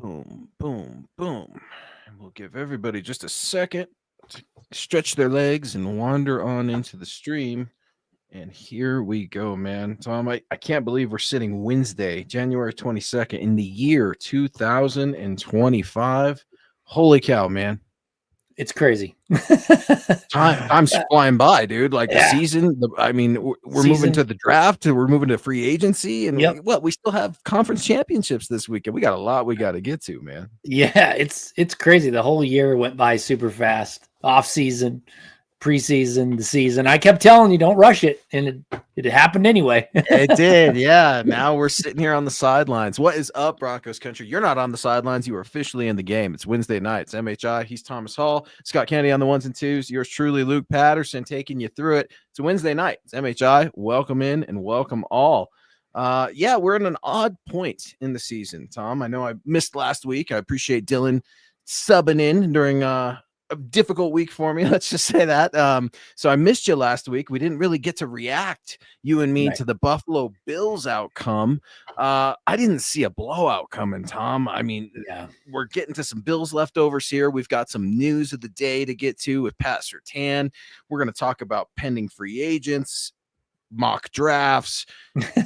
Boom, boom, boom. And we'll give everybody just a second to stretch their legs and wander on into the stream. And here we go, man. Tom, I can't believe we're sitting Wednesday, January 22nd in the year 2025. Holy cow, man. It's crazy. Time's flying by, dude. Like the Yeah. season, we're moving to the draft, we're moving to free agency, and we still have conference championships this weekend. We got a lot we got to get to, man. Yeah, it's crazy. The whole year went by super fast. Off season, preseason, the season. I kept telling you, don't rush it, and it happened anyway. It did, yeah. Now we're sitting here on the sidelines. What is up, Broncos country? You're not on the sidelines. You are officially in the game. It's Wednesday night. It's MHI. He's Thomas Hall. Scott Kennedy on the ones and twos. Yours truly, Luke Patterson, taking you through it. It's a Wednesday night. It's MHI. Welcome in and welcome all. We're in an odd point in the season, Tom. I know I missed last week. I appreciate Dylan subbing in during a difficult week for me. Let's just say that. So I missed you last week. We didn't really get to react, you and me, to the Buffalo Bills outcome. I didn't see a blowout coming, Tom. I mean, we're getting to some Bills leftovers here. We've got some news of the day to get to with Pat Surtain. We're going to talk about pending free agents, mock drafts,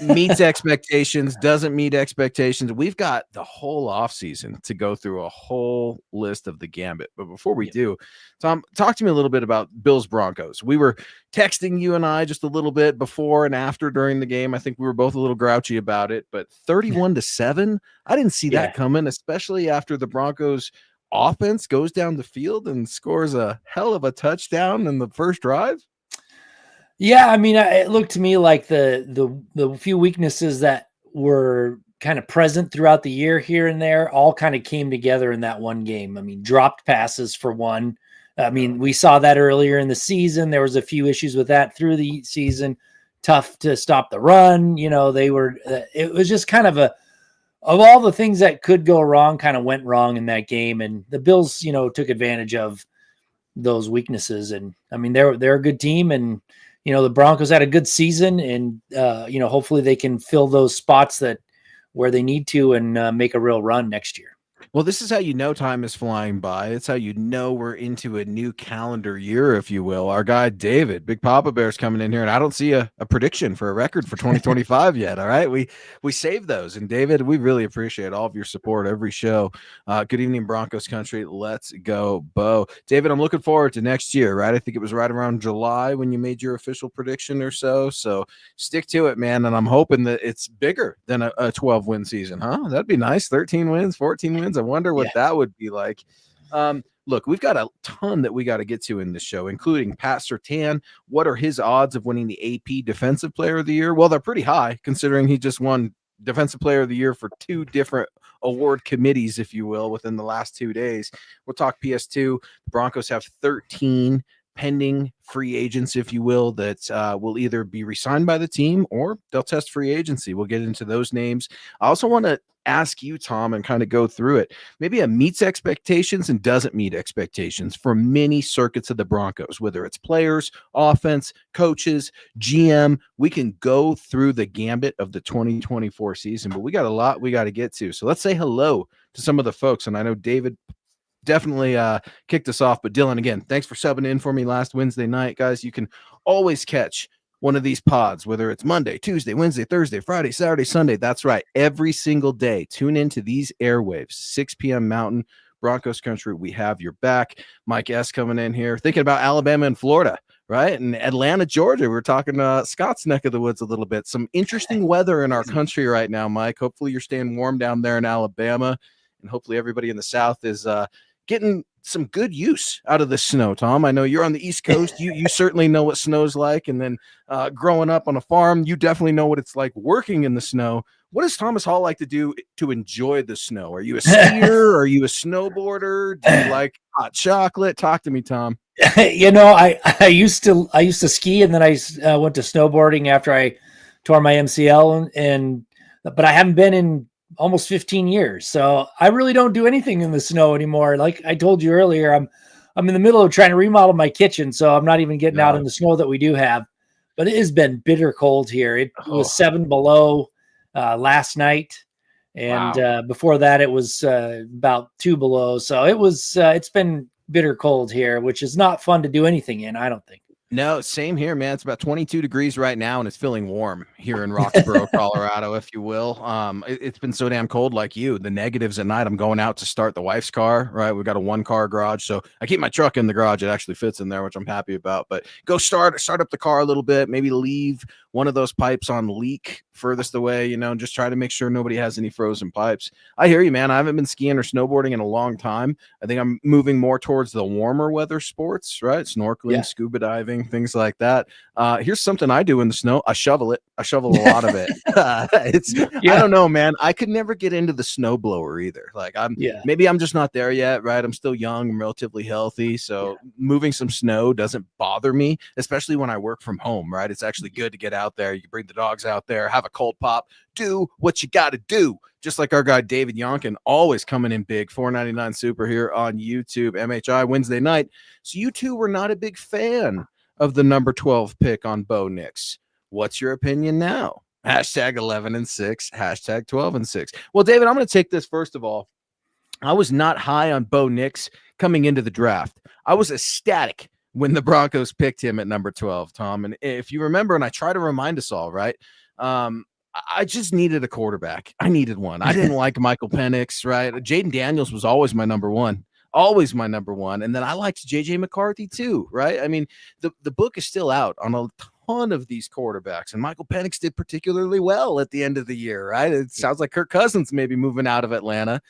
meets expectations, doesn't meet expectations. We've got the whole offseason to go through a whole list of the gambit. But before we do, Tom, talk to me a little bit about Bills Broncos. We were texting, you and I, just a little bit before and after during the game. I think we were both a little grouchy about it, but 31-7, I didn't see that coming, especially after the Broncos offense goes down the field and scores a hell of a touchdown in the first drive. Yeah, I mean, it looked to me like the few weaknesses that were kind of present throughout the year here and there all kind of came together in that one game. I mean, dropped passes for one. I mean, we saw that earlier in the season. There was a few issues with that through the season. Tough to stop the run. You know, it was just kind of of all the things that could go wrong, kind of went wrong in that game. And the Bills, took advantage of those weaknesses. And I mean, they're a good team, and the Broncos had a good season, and, hopefully they can fill those spots where they need to and make a real run next year. Well, this is how you know time is flying by. It's how you know we're into a new calendar year, if you will. Our guy, David, Big Papa Bear's coming in here, and I don't see a prediction for a record for 2025 yet, all right? We saved those. And, David, we really appreciate all of your support every show. Good evening, Broncos country. Let's go, Bo. David, I'm looking forward to next year, right? I think it was right around July when you made your official prediction or so. So stick to it, man, and I'm hoping that it's bigger than a 12-win season, huh? That'd be nice. 13 wins, 14 wins. I wonder what that would be like. Look, we've got a ton that we got to get to in this show, including Pat Surtain. What are his odds of winning the AP Defensive Player of the Year? Well, they're pretty high, considering he just won Defensive Player of the Year for two different award committees, if you will, within the last 2 days. We'll talk PS2. The Broncos have 13 pending free agents, if you will, that will either be re-signed by the team or they'll test free agency. We'll get into those names. I also want to ask you, Tom, and kind of go through it. Maybe a meets expectations and doesn't meet expectations for many circuits of the Broncos, whether it's players, offense, coaches, GM. We can go through the gambit of the 2024 season, but we got a lot we got to get to. So let's say hello to some of the folks. And I know David definitely kicked us off, but Dylan, again, thanks for subbing in for me last Wednesday night. Guys, you can always catch one of these pods, whether it's Monday, Tuesday, Wednesday, Thursday, Friday, Saturday, Sunday. That's right. Every single day, tune into these airwaves, 6 p.m. Mountain, Broncos country. We have your back. Mike S. coming in here, thinking about Alabama and Florida, right? And Atlanta, Georgia. We're talking Scott's neck of the woods a little bit. Some interesting weather in our country right now, Mike. Hopefully you're staying warm down there in Alabama, and hopefully everybody in the South is getting some good use out of the snow, Tom. I know you're on the East Coast. You certainly know what snow's like. And then growing up on a farm, you definitely know what it's like working in the snow. What does Thomas Hall like to do to enjoy the snow? Are you a skier? Are you a snowboarder? Do you like hot chocolate? Talk to me, Tom. I used to ski, and then I went to snowboarding after I tore my MCL, but I haven't been in almost 15 years. So I really don't do anything in the snow anymore. Like I told you earlier, I'm in the middle of trying to remodel my kitchen, so I'm not even getting out in the snow that we do have. But it has been bitter cold here. It was 7 below last night. And Wow. before that, it was about 2 below. So it's been bitter cold here, which is not fun to do anything in, I don't think. No, same here, man. It's about 22 degrees right now, and it's feeling warm here in Roxborough, Colorado, if you will. It's been so damn cold, like you. The negatives at night. I'm going out to start the wife's car. Right, we've got a 1-car garage, so I keep my truck in the garage. It actually fits in there, which I'm happy about. But go start up the car a little bit. Maybe leave one of those pipes on leak furthest away. You know, and just try to make sure nobody has any frozen pipes. I hear you, man. I haven't been skiing or snowboarding in a long time. I think I'm moving more towards the warmer weather sports, right? Snorkeling, scuba diving, things like that. Here's something I do in the snow. I shovel it. I shovel a lot of it. I don't know, man. I could never get into the snow blower either. Like maybe I'm just not there yet, right? I'm still young. I'm relatively healthy. So moving some snow doesn't bother me, especially when I work from home, right? It's actually good to get out there. You can bring the dogs out there, have a cold pop, do what you got to do. Just like our guy David Yonkin, always coming in big. $4.99 super here on YouTube, MHI Wednesday night. So you two were not a big fan of the number 12 pick on Bo Nix. What's your opinion now? Hashtag 11-6, hashtag 12-6. Well, David, I'm going to take this first of all. I was not high on Bo Nix coming into the draft. I was ecstatic when the Broncos picked him at number 12, Tom. And if you remember, and I try to remind us all, right? I just needed a quarterback. I needed one. I didn't like Michael Penix, right? Jaden Daniels was always my number one. Always my number one. And then I liked J.J. McCarthy too, right? I mean, the book is still out on a ton of these quarterbacks, and Michael Penix did particularly well at the end of the year, right? It sounds like Kirk Cousins may be moving out of Atlanta.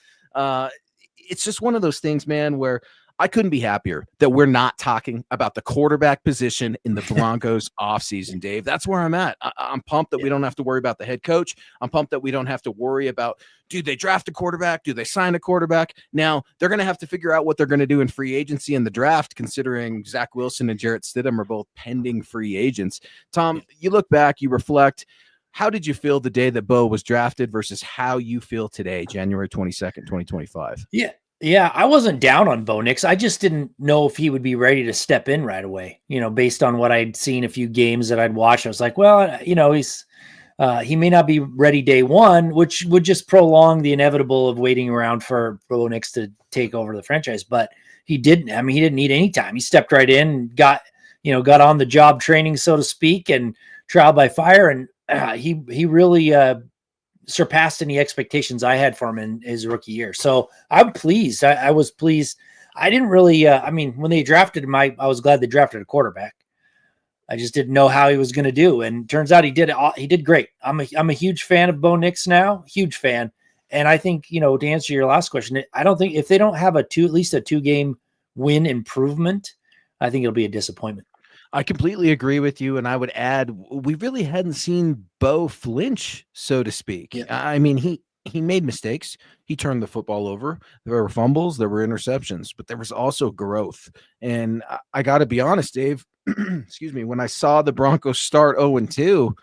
It's just one of those things, man, where I couldn't be happier that we're not talking about the quarterback position in the Broncos offseason, Dave. That's where I'm at. I'm pumped that we don't have to worry about the head coach. I'm pumped that we don't have to worry about, do they draft a quarterback? Do they sign a quarterback? Now, they're going to have to figure out what they're going to do in free agency in the draft, considering Zach Wilson and Jarrett Stidham are both pending free agents. Tom, you look back, you reflect. How did you feel the day that Bo was drafted versus how you feel today, January 22nd, 2025? Yeah, I wasn't down on Bo Nix. I just didn't know if he would be ready to step in right away. You know, based on what I'd seen a few games that I'd watched, I was like, well, you know, he may not be ready day one, which would just prolong the inevitable of waiting around for Bo Nix to take over the franchise. But he didn't. I mean, he didn't need any time. He stepped right in, and got on the job training, so to speak, and trial by fire, and he really surpassed any expectations I had for him in his rookie year. So I'm pleased. I was pleased. I didn't really, I mean, when they drafted him, I was glad they drafted a quarterback. I just didn't know how he was going to do. And turns out he did great. I'm a huge fan of Bo Nix now, huge fan. And I think, to answer your last question, I don't think if they don't have at least a 2-game win improvement, I think it'll be a disappointment. I completely agree with you. And I would add, we really hadn't seen Bo flinch, so to speak. Yeah. I mean, he made mistakes. He turned the football over. There were fumbles, there were interceptions, but there was also growth. And I got to be honest, Dave, excuse me, when I saw the Broncos start 0-2,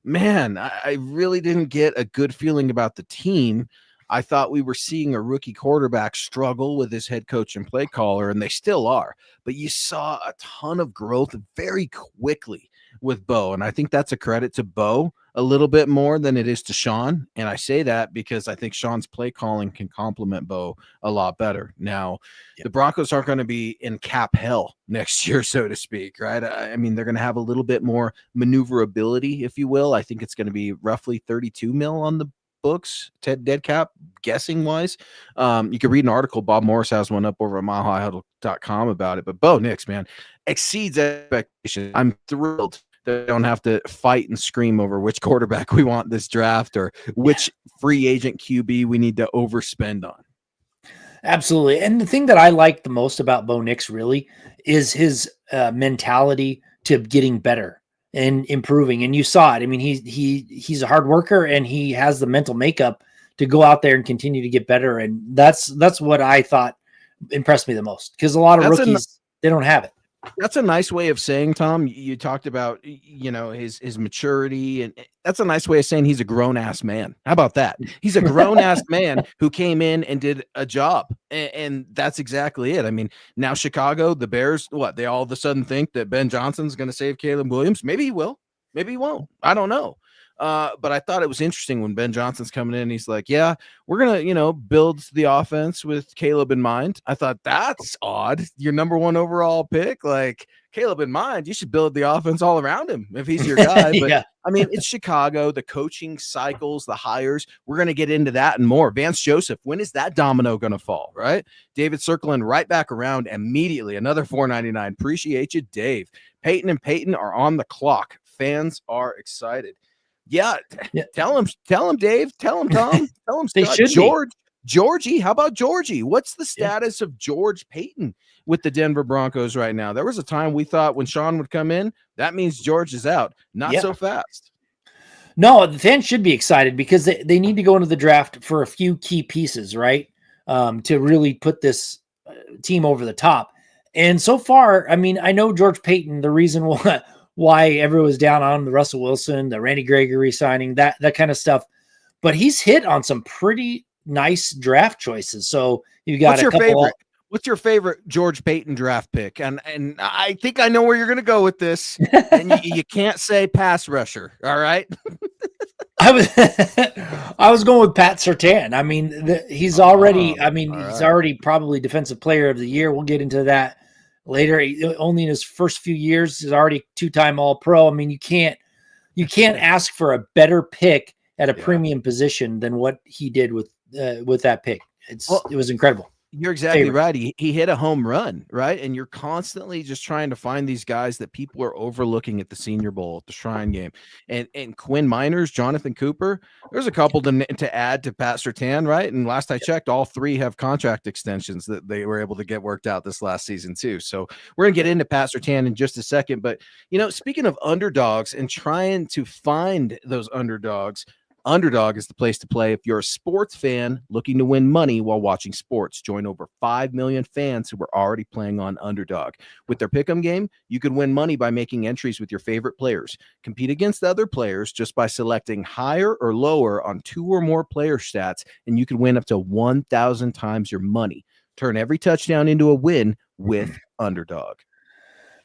man, I really didn't get a good feeling about the team. I thought we were seeing a rookie quarterback struggle with his head coach and play caller, and they still are. But you saw a ton of growth very quickly with Bo, and I think that's a credit to Bo a little bit more than it is to Sean. And I say that because I think Sean's play calling can complement Bo a lot better. Now, the Broncos aren't going to be in cap hell next year, so to speak, right? I mean, they're going to have a little bit more maneuverability, if you will. I think it's going to be roughly 32 mil on the books, dead cap, guessing wise. You can read an article. Bob Morris has one up over at milehighhuddle.com about it. But Bo Nix, man, exceeds expectations. I'm thrilled that we don't have to fight and scream over which quarterback we want this draft or which free agent QB we need to overspend on. Absolutely. And the thing that I like the most about Bo Nix really is his mentality to getting better and improving. And you saw it. I mean, he's a hard worker, and he has the mental makeup to go out there and continue to get better. And that's what I thought impressed me the most, because a lot of rookies, they don't have it. That's a nice way of saying, Tom, you talked about, his maturity, and that's a nice way of saying he's a grown-ass man. How about that? He's a grown-ass man who came in and did a job, and that's exactly it. I mean, now Chicago, the Bears, they all of a sudden think that Ben Johnson's going to save Caleb Williams? Maybe he will. Maybe he won't. I don't know. But I thought it was interesting when Ben Johnson's coming in. He's like, yeah, we're going to, build the offense with Caleb in mind. I thought that's odd. Your number one overall pick, like Caleb in mind, you should build the offense all around him if he's your guy. But Yeah. I mean, it's Chicago, the coaching cycles, the hires. We're going to get into that and more. Vance Joseph, when is that domino going to fall, right? David circling right back around immediately. Another $4.99. Appreciate you, Dave. Peyton and Peyton are on the clock. Fans are excited. Yeah. Tell him, Dave. Tell him, Tom. Tell him, Scott. Georgie. How about Georgie? What's the status of George Payton with the Denver Broncos right now? There was a time we thought when Sean would come in, that means George is out. Not so fast. No, the fans should be excited because they need to go into the draft for a few key pieces, right? To really put this team over the top. And so far, I mean, I know George Payton, the reason why everyone was down on the Russell Wilson, the Randy Gregory signing, that kind of stuff. But he's hit on some pretty nice draft choices. So you got What's your favorite George Payton draft pick? And I think I know where you're going to go with this. And you can't say pass rusher. All right. I was going with Pat Surtain. I mean, he's already probably defensive player of the year. We'll get into that later. Only in his first few years is already 2-time All-Pro. I mean, you can't ask for a better pick at a premium position than what he did with that pick. It was incredible. You're exactly right. He hit a home run, right? And you're constantly just trying to find these guys that people are overlooking at the Senior Bowl, at the Shrine Game. And Quinn Miners, Jonathan Cooper, there's a couple to add to Pat Surtain, right? And last I checked, all three have contract extensions that they were able to get worked out this last season too. So we're going to get into Pat Surtain in just a second. But, speaking of underdogs and trying to find those underdogs, Underdog is the place to play if you're a sports fan looking to win money while watching sports. Join over 5 million fans who are already playing on Underdog. With their pick'em game, you can win money by making entries with your favorite players. Compete against other players just by selecting higher or lower on 2 or more player stats, and you can win up to 1,000 times your money. Turn every touchdown into a win with Underdog.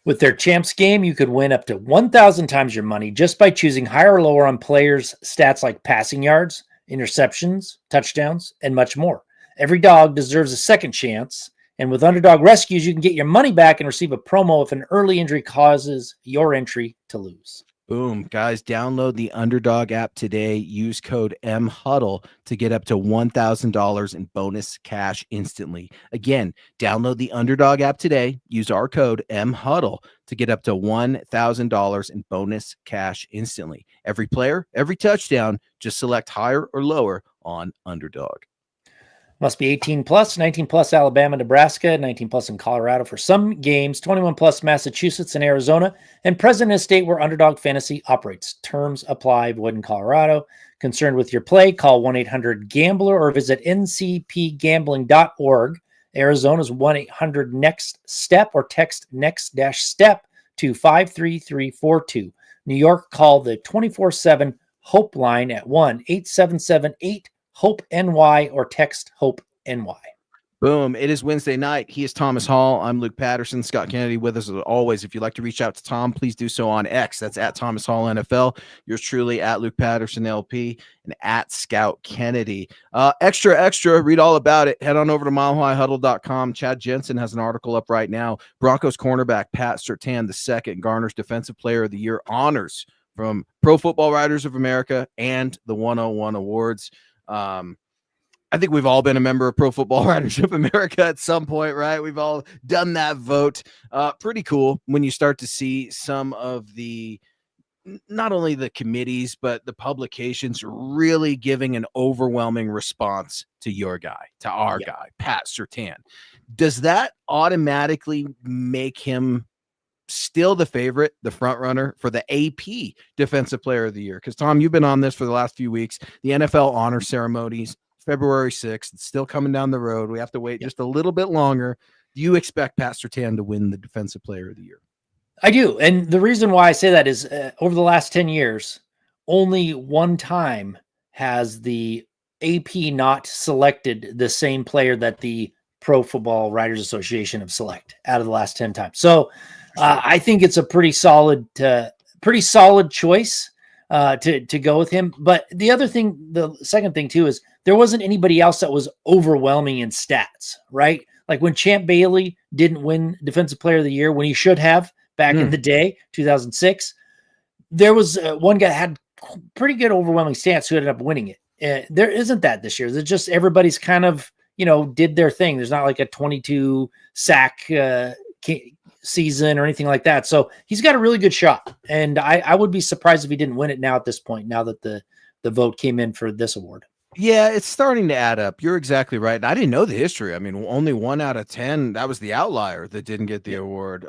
With their champs game, you could win up to 1,000 times your money just by choosing higher or lower on players' stats like passing yards, interceptions, touchdowns, and much more. Every dog deserves a second chance, and with Underdog Rescues, you can get your money back and receive a promo if an early injury causes your entry to lose. Boom, guys, download the Underdog app today. Use code MHuddle to get up to $1,000 in bonus cash instantly. Again, download the Underdog app today. Use our code MHuddle to get up to $1,000 in bonus cash instantly. Every player, every touchdown, just select higher or lower on Underdog. Must be 18 plus, 19 plus Alabama, Nebraska, 19 plus in Colorado for some games, 21 plus Massachusetts and Arizona, and present in a state where Underdog Fantasy operates. Terms apply. Void in Colorado. Concerned with your play, call 1-800-GAMBLER or visit ncpgambling.org. Arizona's 1-800-NEXT-STEP or text next-step to 53342. New York, call the 24/7 Hope line at 1-877-8 Hope NY or text Hope NY. Boom. It is Wednesday night. He is Thomas Hall. I'm Luke Patterson. Scott Kennedy with us as always. If you'd like to reach out to Tom, please do so on X. That's at Thomas Hall NFL. Yours truly at Luke Patterson LP and at Scout Kennedy. Extra. Read all about it. Head on over to milehighhuddle.com. Chad Jensen has an article up right now. Broncos cornerback Pat Surtain II garners Defensive Player of the Year honors from Pro Football Writers of America and the 101 Awards. I think we've all been a member of Pro Football Writers of America at some point, right? We've all done that vote. Pretty cool when you start to see some of the, not only the committees, but the publications really giving an overwhelming response to your guy, to our guy, Pat Surtain. Does that automatically make him still the favorite, the front runner for the AP Defensive Player of the Year? Because, Tom, you've been on this for the last few weeks. The NFL honor ceremonies, February 6th, it's still coming down the road. We have to wait just a little bit longer. Do you expect Pat Surtain to win the Defensive Player of the Year? I do. And the reason why I say that is over the last 10 years, only one time has the AP not selected the same player that the Pro Football Writers Association have selected out of the last 10 times. So I think it's a pretty solid choice. to go with him. But the other thing, the second thing too, is there wasn't anybody else that was overwhelming in stats, right? Like when Champ Bailey didn't win Defensive Player of the Year when he should have back in the day, 2006, there was one guy that had pretty good overwhelming stats who ended up winning it. There isn't that this year. There's just everybody's kind of, did their thing. There's not like a 22 sack season or anything like that. So he's got a really good shot. And I would be surprised if he didn't win it now at this point, now that the vote came in for this award. Yeah, it's starting to add up. You're exactly right. And I didn't know the history. I mean, only 1 out of 10. That was the outlier that didn't get the award. You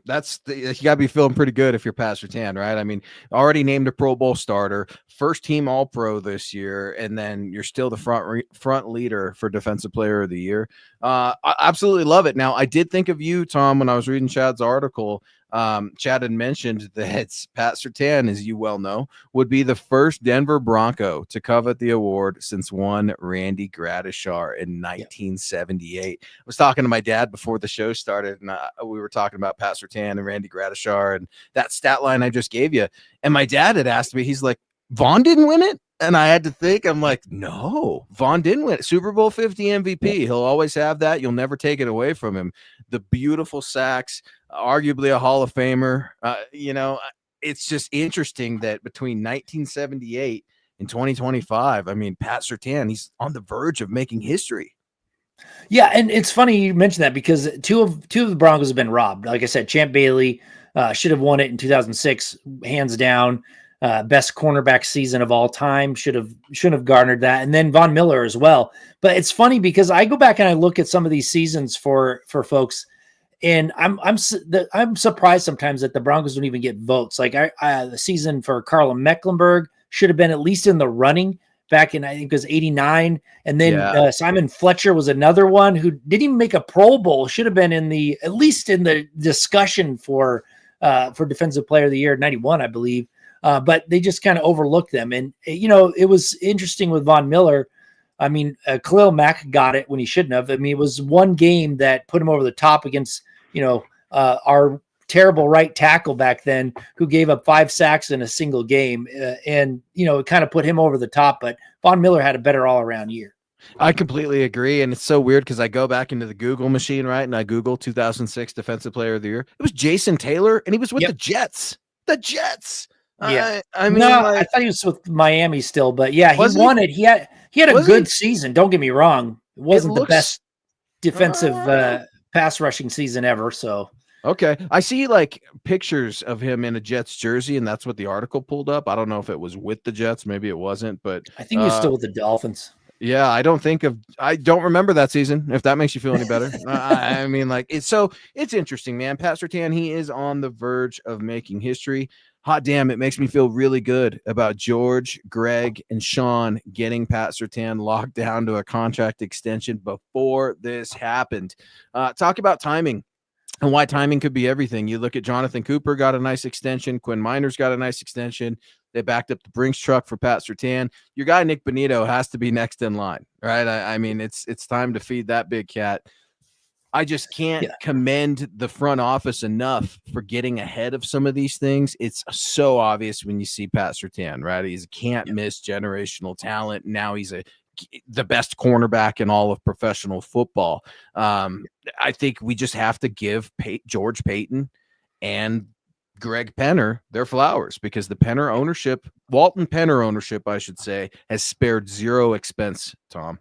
got to be feeling pretty good if you're Pat Surtain, right? I mean, already named a Pro Bowl starter, first team All Pro this year, and then you're still the front leader for Defensive Player of the Year. I absolutely love it. Now, I did think of you, Tom, when I was reading Chad's article. Chad had mentioned that Pat Surtain, as you well know, would be the first Denver Bronco to covet the award since one Randy Gradishar in 1978. I was talking to my dad before the show started, and we were talking about Pat Surtain and Randy Gradishar and that stat line I just gave you. And my dad had asked me, he's like, Vaughn didn't win it? And I had to think, I'm like, no, Vaughn didn't win it. Super Bowl 50 MVP. He'll always have that. You'll never take it away from him. The beautiful sacks, arguably a Hall of Famer. It's just interesting that between 1978 and 2025, I mean, Pat Surtain, he's on the verge of making history. Yeah, and it's funny you mentioned that because two of the Broncos have been robbed. Like I said, Champ Bailey should have won it in 2006, hands down. Best cornerback season of all time, shouldn't have garnered that, and then Von Miller as well. But it's funny because I go back and I look at some of these seasons for folks, and I'm surprised sometimes that the Broncos don't even get votes. Like the season for Carl Mecklenburg should have been at least in the running back in, I think it was 89, and then Simon Fletcher was another one who didn't even make a Pro Bowl. Should have been at least in the discussion for Defensive Player of the Year 91, I believe. But they just kind of overlooked them. And, it was interesting with Von Miller. I mean, Khalil Mack got it when he shouldn't have. I mean, it was one game that put him over the top against, our terrible right tackle back then who gave up 5 sacks in a single game. And, it kind of put him over the top. But Von Miller had a better all-around year. I completely agree. And it's so weird because I go back into the Google machine, right? And I Google 2006 Defensive Player of the Year. It was Jason Taylor, and he was with the Jets. The Jets. Yeah, I mean, I thought he was with Miami still, but yeah, he won it. He had a good season. Don't get me wrong; it wasn't the best defensive pass rushing season ever. So okay, I see like pictures of him in a Jets jersey, and that's what the article pulled up. I don't know if it was with the Jets, maybe it wasn't, but I think he's still with the Dolphins. Yeah, I don't remember that season, if that makes you feel any better. I mean, like it's interesting, man. Pat Surtain, he is on the verge of making history. Hot damn, it makes me feel really good about George, Greg, and Sean getting Pat Surtain locked down to a contract extension before this happened. Talk about timing and why timing could be everything. You look at Jonathan Cooper got a nice extension. Quinn Miners got a nice extension. They backed up the Brinks truck for Pat Surtain. Your guy, Nick Bonito, has to be next in line, right? I mean, it's time to feed that big cat. I just can't commend the front office enough for getting ahead of some of these things. It's so obvious when you see Pat Surtain, right? He's a can't-miss generational talent. Now he's the best cornerback in all of professional football. I think we just have to give George Payton and Greg Penner their flowers because the Penner ownership, Walton Penner ownership, I should say, has spared zero expense, Tom.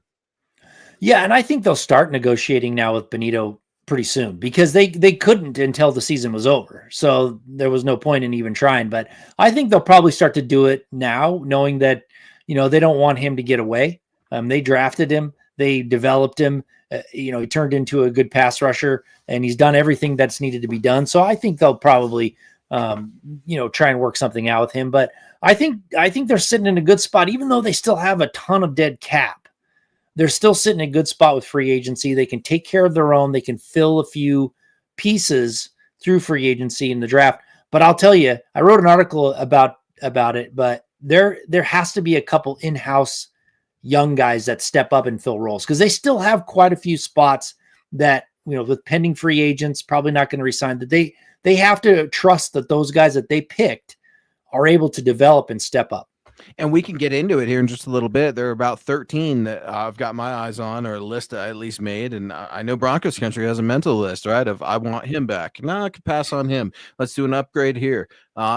Yeah, and I think they'll start negotiating now with Bonito pretty soon because they couldn't until the season was over. So there was no point in even trying. But I think they'll probably start to do it now, knowing that, they don't want him to get away. They drafted him. They developed him. He turned into a good pass rusher, and he's done everything that's needed to be done. So I think they'll probably, try and work something out with him. But I think they're sitting in a good spot, even though they still have a ton of dead cap. They're still sitting in a good spot with free agency. They can take care of their own. They can fill a few pieces through free agency in the draft. But I'll tell you, I wrote an article about it, but there has to be a couple in-house young guys that step up and fill roles because they still have quite a few spots that, with pending free agents, probably not going to resign, that they have to trust that those guys that they picked are able to develop and step up. And we can get into it here in just a little bit. There are about 13 that I've got my eyes on, or a list that I at least made. And I know Broncos country has a mental list, right? Of I want him back. No, I could pass on him. Let's do an upgrade here.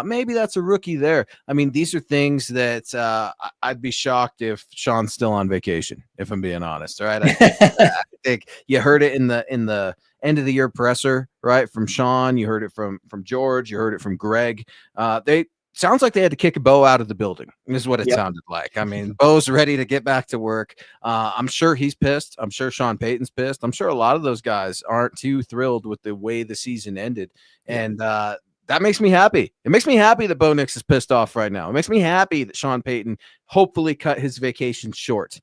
Maybe that's a rookie there. I mean, these are things that I'd be shocked if Sean's still on vacation, if I'm being honest. Right. I think you heard it in the end of the year presser, right? From Sean, you heard it from George, you heard it from Greg. They sounds like they had to kick a Bo out of the building. This is what it sounded like. I mean, Bo's ready to get back to work. I'm sure he's pissed. I'm sure Sean Payton's pissed. I'm sure a lot of those guys aren't too thrilled with the way the season ended. And that makes me happy. It makes me happy that Bo Nix is pissed off right now. It makes me happy that Sean Payton hopefully cut his vacation short.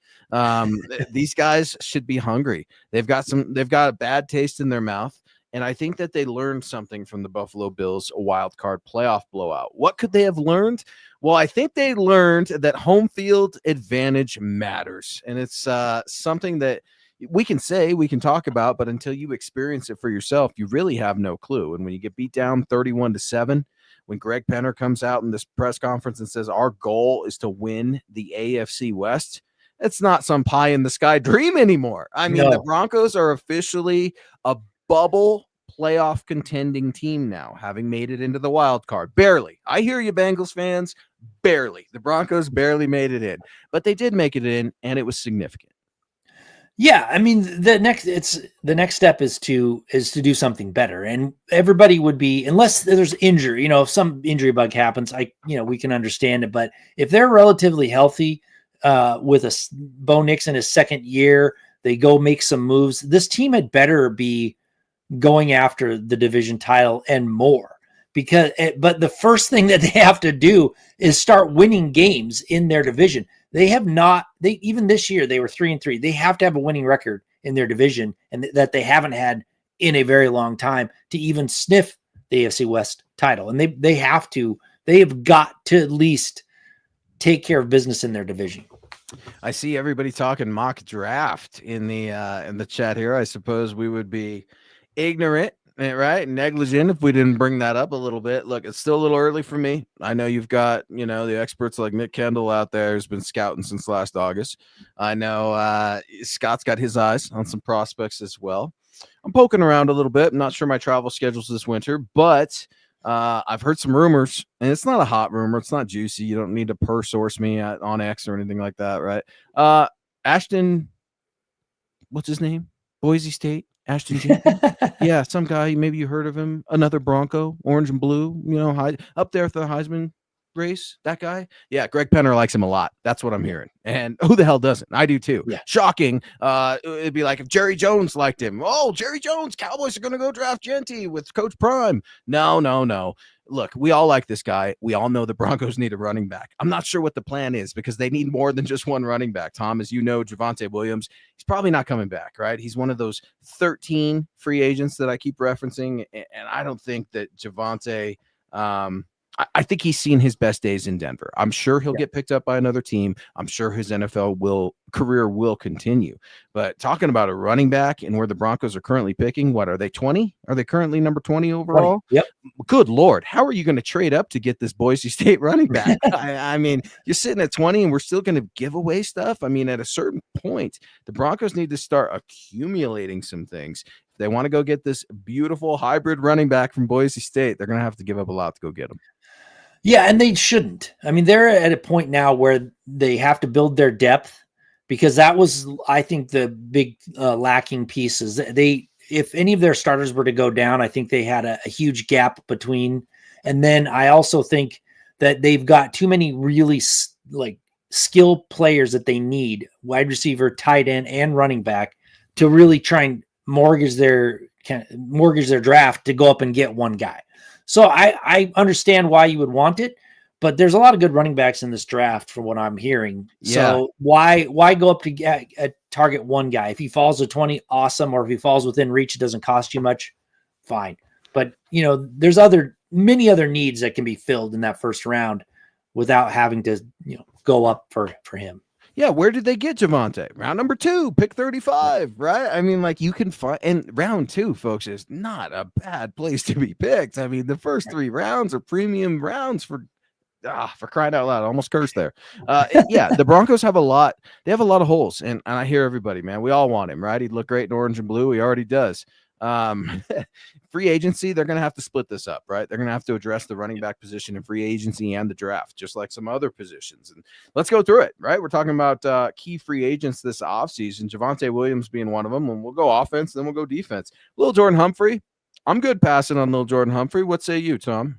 These guys should be hungry. They've got a bad taste in their mouth. And I think that they learned something from the Buffalo Bills, a wild card playoff blowout. What could they have learned? Well, I think they learned that home field advantage matters. And it's something that we can say, we can talk about, but until you experience it for yourself, you really have no clue. And when you get beat down 31-7, when Greg Penner comes out in this press conference and says, our goal is to win the AFC West, it's not some pie in the sky dream anymore. I mean, the Broncos are officially a bubble playoff contending team now, having made it into the wild card. Barely. I hear you, Bengals fans. Barely. The Broncos barely made it in, but they did make it in, and it was significant. Yeah, I mean, the next step is to do something better, and everybody would be, unless there's injury, if some injury bug happens, we can understand it. But if they're relatively healthy, with a Bo Nix in his second year, they go make some moves. This team had better be going after the division title and more, but the first thing that they have to do is start winning games in their division. Even this year, they were 3-3. They have to have a winning record in their division, and that they haven't had in a very long time to even sniff the AFC West title. And they have got to at least take care of business in their division. I see everybody talking mock draft in the chat here. I suppose we would be ignorant, right? Negligent if we didn't bring that up a little bit. Look, it's still a little early for me. I know you've got, the experts like Nick Kendall out there who's been scouting since last August. I know Scott's got his eyes on some prospects as well. I'm poking around a little bit. I'm not sure my travel schedule's this winter, but I've heard some rumors, and it's not a hot rumor. It's not juicy. You don't need to per source me on X or anything like that, right? Ashton, what's his name? Boise State. Ashton Jenkins. Yeah, some guy, maybe you heard of him. Another Bronco, orange and blue, up there for the Heisman race. That guy. Yeah, Greg Penner likes him a lot. That's what I'm hearing. And who the hell doesn't? I do too. Yeah. Shocking. It'd be like if Jerry Jones liked him. Oh, Jerry Jones, Cowboys are going to go draft Genty with Coach Prime. No. Look, we all like this guy. We all know the Broncos need a running back. I'm not sure what the plan is because they need more than just one running back. Tom, as you know, Javonte Williams, he's probably not coming back, right? He's one of those 13 free agents that I keep referencing, and I don't think that Javonte I think he's seen his best days in Denver. I'm sure he'll get picked up by another team. I'm sure his NFL career will continue. But talking about a running back and where the Broncos are currently picking, what are they, 20? Are they currently number 20 overall? 20. Yep. Good Lord. How are you going to trade up to get this Boise State running back? I mean, you're sitting at 20 and we're still going to give away stuff. I mean, at a certain point, the Broncos need to start accumulating some things. If they want to go get this beautiful hybrid running back from Boise State, they're going to have to give up a lot to go get him. Yeah, and they shouldn't. I mean, they're at a point now where they have to build their depth because that was, I think, the big lacking pieces. If any of their starters were to go down, I think they had a huge gap between. And then I also think that they've got too many really skill players that they need, wide receiver, tight end, and running back, to really try and mortgage their draft to go up and get one guy. So I understand why you would want it, but there's a lot of good running backs in this draft from what I'm hearing. Yeah. So why go up to target one guy? If he falls to 20, awesome. Or if he falls within reach, it doesn't cost you much, fine. But, there's many other needs that can be filled in that first round without having to, go up for him. Yeah, where did they get Javonte? Round number 2, pick 35, right? I mean, you can find, and round 2, folks, is not a bad place to be picked. I mean, the first 3 rounds are premium rounds for for crying out loud, I almost cursed there. Yeah, the Broncos have a lot. They have a lot of holes, and I hear everybody, man. We all want him, right? He'd look great in orange and blue. He already does. Free agency, they're going to have to split this up, right? They're going to have to address the running back position in free agency and the draft, just like some other positions. And let's go through it, right? We're talking about key free agents this offseason, Javonte Williams being one of them, and we'll go offense, then we'll go defense. Little Jordan Humphrey, I'm good passing on little Jordan Humphrey. What say you, Tom?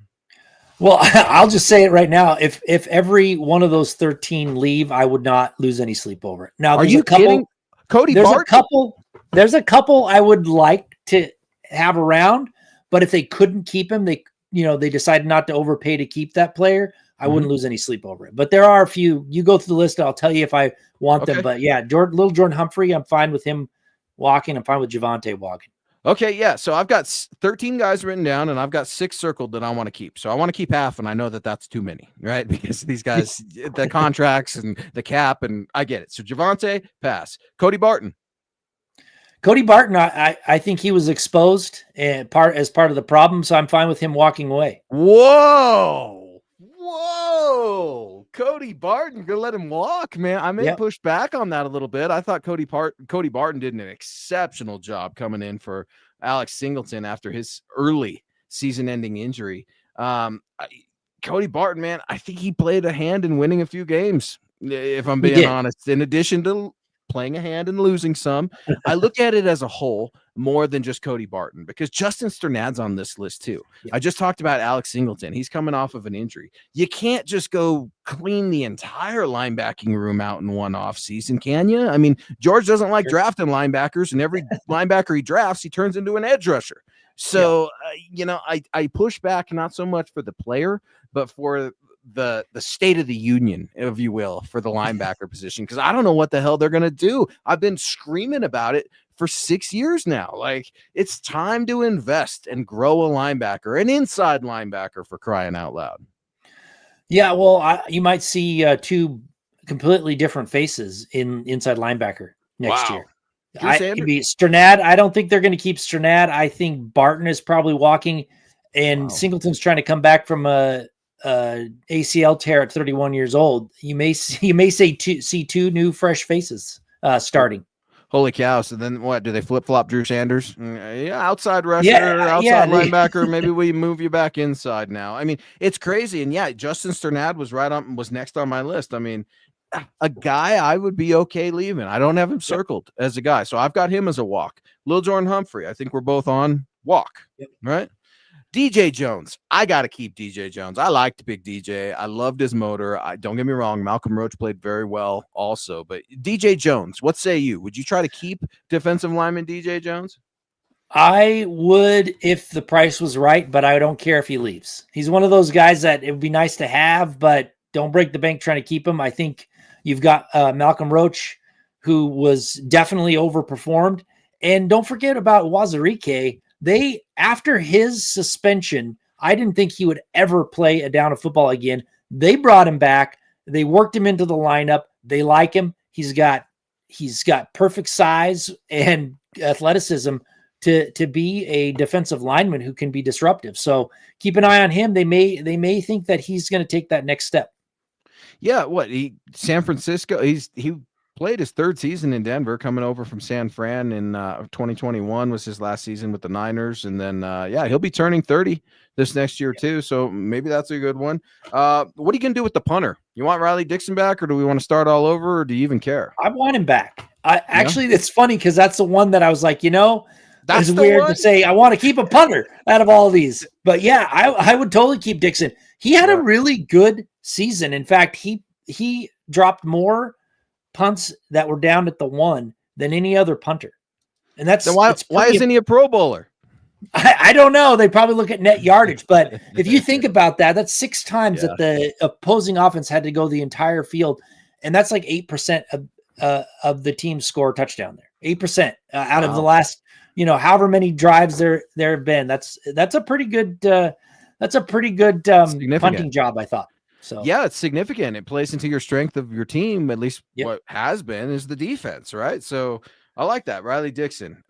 Well, I'll just say it right now. If every one of those 13 leave, I would not lose any sleep over it. Now, are you kidding? Cody Barton? There's a couple I would like to have around, but if they couldn't keep him, they decided not to overpay to keep that player, I wouldn't lose any sleep over it. But there are a few. You go through the list, I'll tell you if I want them. But yeah, little Jordan Humphrey, I'm fine with him walking. I'm fine with Javonte walking. Okay, yeah. So I've got 13 guys written down, and I've got 6 circled that I want to keep. So I want to keep half, and I know that that's too many, right? Because these guys, the contracts and the cap, and I get it. So Javonte, pass. Cody Barton. I think he was exposed as part of the problem, so I'm fine with him walking away. Whoa. Cody Barton, gonna let him walk, man. I may push back on that a little bit. I thought Cody Barton did an exceptional job coming in for Alex Singleton after his early season-ending injury. Cody Barton, man, I think he played a hand in winning a few games, if I'm being honest, in addition to playing a hand and losing some. I look at it as a whole more than just Cody Barton, because Justin Sternad's on this list too. I just talked about Alex Singleton. He's coming off of an injury. You can't just go clean the entire linebacking room out in one off season, can you? I mean, George doesn't like drafting linebackers, and every linebacker he drafts, he turns into an edge rusher. So, I push back not so much for the player, but for the state of the union, if you will, for the linebacker position, because I don't know what the hell they're going to do. I've been screaming about it for 6 years now. Like, it's time to invest and grow a linebacker, an inside linebacker, for crying out loud. Yeah, well, you might see 2 completely different faces in inside linebacker next year. Sternad, I don't think they're going to keep Sternad. I think Barton is probably walking, and Singleton's trying to come back from a ACL tear at 31 years old. You may see 2 new fresh faces starting. Holy cow. So then what, do they flip-flop Drew Sanders? Yeah, outside rusher, outside linebacker. Maybe we move you back inside now. I mean, it's crazy. And yeah, Justin Sternad was next on my list. I mean, a guy I would be okay leaving. I don't have him circled as a guy, so I've got him as a walk. Lil Jordan Humphrey, I think we're both on walk, right? DJ Jones, I got to keep DJ Jones. I liked Big DJ. I loved his motor. Don't get me wrong, Malcolm Roach played very well also. But DJ Jones, what say you? Would you try to keep defensive lineman DJ Jones? I would if the price was right, but I don't care if he leaves. He's one of those guys that it would be nice to have, but don't break the bank trying to keep him. I think you've got Malcolm Roach, who was definitely overperformed. And don't forget about Wazirike. After his suspension, I didn't think he would ever play a down of football again. They brought him back. They worked him into the lineup. They like him. He's got perfect size and athleticism to be a defensive lineman who can be disruptive. So keep an eye on him. They may think that he's going to take that next step. Yeah, San Francisco, he played his 3rd season in Denver, coming over from San Fran in 2021 was his last season with the Niners. And then, he'll be turning 30 this next year too. So maybe that's a good one. What are you going to do with the punter? You want Riley Dixon back, or do we want to start all over, or do you even care? I want him back. Actually, it's funny because that's the one that I was like, that's it's weird to say I want to keep a punter out of all of these. But yeah, I would totally keep Dixon. He had a really good season. In fact, he dropped more punts that were down at the 1 than any other punter. And that's why isn't he a Pro Bowler? I don't know. They probably look at net yardage, but if you think about that, that's 6 times that the opposing offense had to go the entire field. And that's like 8% of the team score a touchdown there. 8% out of the last, however many drives there have been. That's a pretty good punting job, I thought. So yeah, it's significant. It plays into your strength of your team. At least what has been is the defense, right? So I like that. Riley Dixon.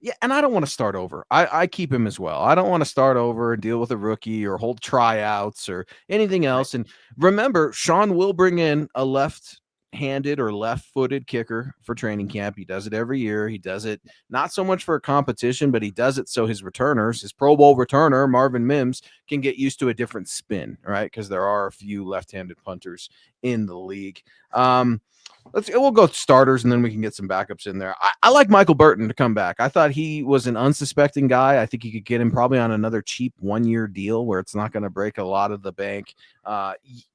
Yeah, and I don't want to start over. I keep him as well. I don't want to start over and deal with a rookie or hold tryouts or anything Right. else. And remember, Sean will bring in a left-handed or left-footed kicker for training camp. He does it every year. He does it not so much for a competition, but he does it so his returners, his Pro Bowl returner, Marvin Mims, can get used to a different spin, right? Because there are a few left-handed punters in the league. We'll go starters and then we can get some backups in there. I like Michael Burton to come back. I thought he was an unsuspecting guy. I think you could get him probably on another cheap 1-year deal where it's not going to break a lot of the bank.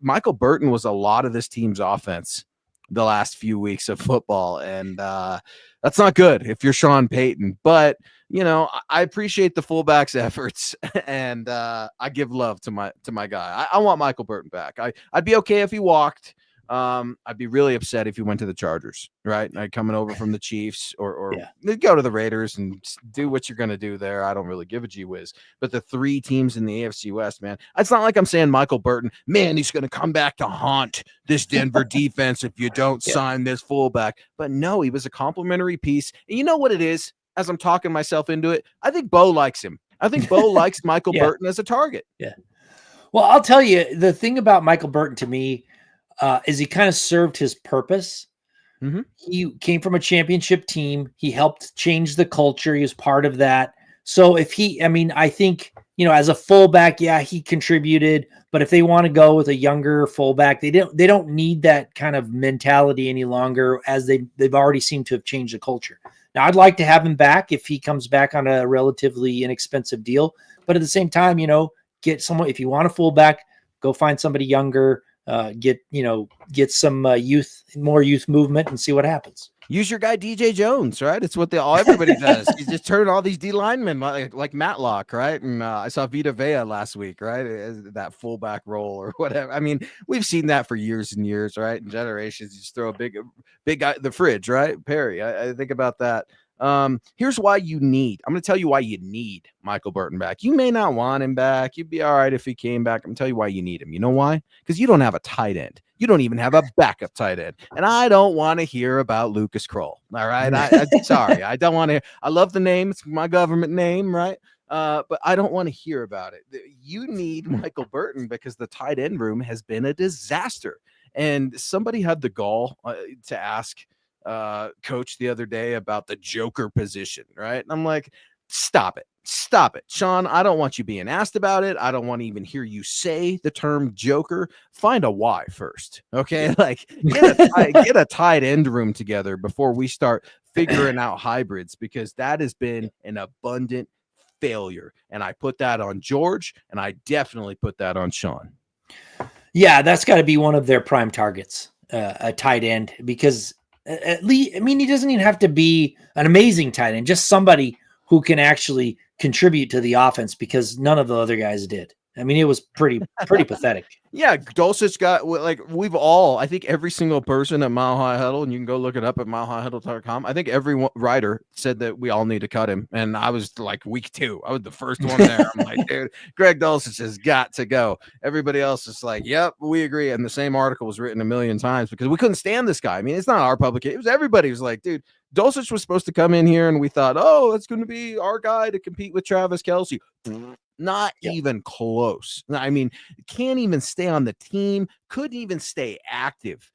Michael Burton was a lot of this team's offense the last few weeks of football, and that's not good if you're Sean Payton. But I appreciate the fullback's efforts, and I give love to my guy. I want Michael Burton back. I'd be okay if he walked. I'd be really upset if he went to the Chargers, right? Like coming over from the Chiefs or go to the Raiders and do what you're going to do there. I don't really give a gee whiz. But the 3 teams in the AFC West, man, it's not like I'm saying Michael Burton, man, he's going to come back to haunt this Denver defense if you don't sign this fullback. But no, he was a complimentary piece. And you know what it is? As I'm talking myself into it, I think Bo likes him. I think Bo likes Michael Burton as a target. Yeah. Well, I'll tell you, the thing about Michael Burton to me, is he kind of served his purpose. Mm-hmm. He came from a championship team. He helped change the culture. He was part of that. So I think, as a fullback, he contributed, but if they want to go with a younger fullback, they don't need that kind of mentality any longer, as they've already seemed to have changed the culture. Now I'd like to have him back if he comes back on a relatively inexpensive deal, but at the same time, get someone, if you want a fullback, go find somebody younger, get some more youth movement and see what happens. Use your guy DJ Jones, right? It's what everybody does. You just turn all these D linemen like Matlock, right? And I saw Vita Vea last week, right? That fullback role or whatever. I mean, we've seen that for years and years, right? In generations, you just throw a big guy, the fridge, right? Perry. I think about that. Here's why I'm going to tell you why you need Michael Burton back. You may not want him back. You'd be all right if he came back. I'm going to tell you why you need him. You know why? Because you don't have a tight end. You don't even have a backup tight end. And I don't want to hear about Lucas Kroll. All right. I'm sorry. I don't want to. I love the name. It's my government name, right? But I don't want to hear about it. You need Michael Burton because the tight end room has been a disaster. And somebody had the gall to ask coach the other day about the joker position, right? And I'm like, stop it, Sean. I don't want you being asked about it. I don't want to even hear you say the term joker. Find a why first, okay? Like get a tight end room together before we start figuring out hybrids, because that has been an abundant failure. And I put that on George, and I definitely put that on Sean. Yeah, that's got to be one of their prime targets, a tight end, because at least, he doesn't even have to be an amazing tight end, just somebody who can actually contribute to the offense, because none of the other guys did. It was pretty pathetic. Yeah, Dulcich got, I think every single person at Mile High Huddle, and you can go look it up at milehighhuddle.com. I think every writer said that we all need to cut him. And I was like week 2. I was the first one there. I'm like, dude, Greg Dulcich has got to go. Everybody else is like, yep, we agree. And the same article was written a million times because we couldn't stand this guy. It's not our publication. It was everybody was like, dude, Dulcich was supposed to come in here, and we thought, oh, that's going to be our guy to compete with Travis Kelce. Not even close. Can't even stay on the team. Couldn't even stay active.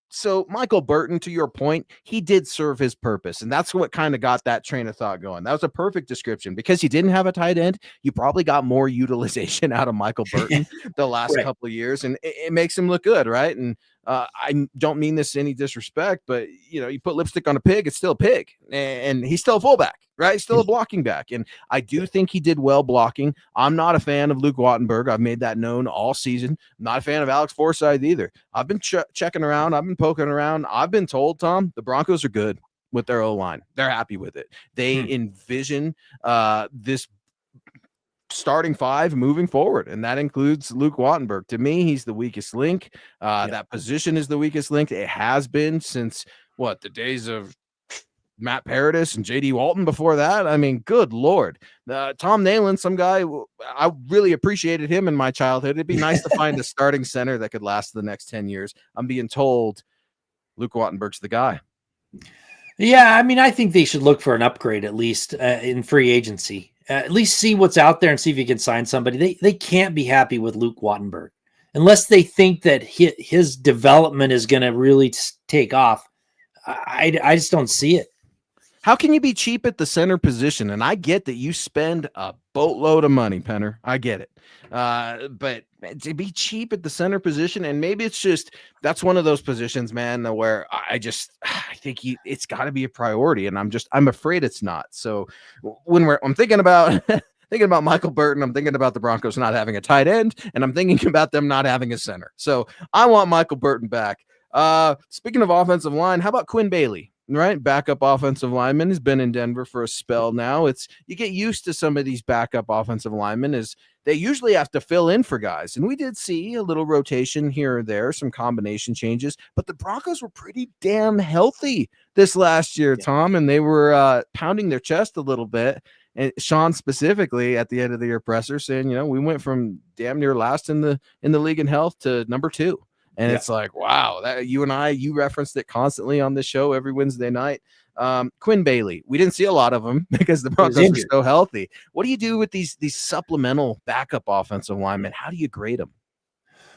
So Michael Burton, to your point, he did serve his purpose. And that's what kind of got that train of thought going. That was a perfect description. Because he didn't have a tight end, you probably got more utilization out of Michael Burton the last couple of years. And it makes him look good, right? And I don't mean this any disrespect, but you put lipstick on a pig, it's still a pig, and he's still a fullback, right? Still a blocking back, and I do think he did well blocking. I'm not a fan of Luke Wattenberg. I've made that known all season. I'm not a fan of Alex Forsythe either. I've been checking around. I've been poking around. I've been told, Tom, the Broncos are good with their O-line. They're happy with it. They envision this starting 5 moving forward, and that includes Luke Wattenberg. To me, he's the weakest link. That position is the weakest link. It has been since the days of Matt Paradis and JD Walton before that. Good Lord. Tom Nalen, some guy, I really appreciated him in my childhood. It'd be nice to find a starting center that could last the next 10 years. I'm being told Luke Wattenberg's the guy. Yeah, I mean, I think they should look for an upgrade at least in free agency. At least see what's out there and see if you can sign somebody. They can't be happy with Luke Wattenberg unless they think that his development is going to really take off. I just don't see it. How can you be cheap at the center position? And I get that you spend a boatload of money, Penner. I get it. But to be cheap at the center position, and maybe it's just that's one of those positions, man, where I think it's got to be a priority, and I'm afraid it's not. So when I'm thinking about thinking about Michael Burton, I'm thinking about the Broncos not having a tight end, and I'm thinking about them not having a center. So I want Michael Burton back. Speaking of offensive line, how about Quinn Bailey? Right, backup offensive lineman has been in Denver for a spell now. You get used to some of these backup offensive linemen as they usually have to fill in for guys, and we did see a little rotation here or there, some combination changes, but the Broncos were pretty damn healthy this last year, Tom, and they were pounding their chest a little bit. And Sean specifically at the end of the year presser saying, we went from damn near last in the league in health to number 2. And it's like, wow, that you referenced it constantly on this show every Wednesday night. Quinn Bailey, we didn't see a lot of him because the Broncos are so healthy. What do you do with these supplemental backup offensive linemen? How do you grade them?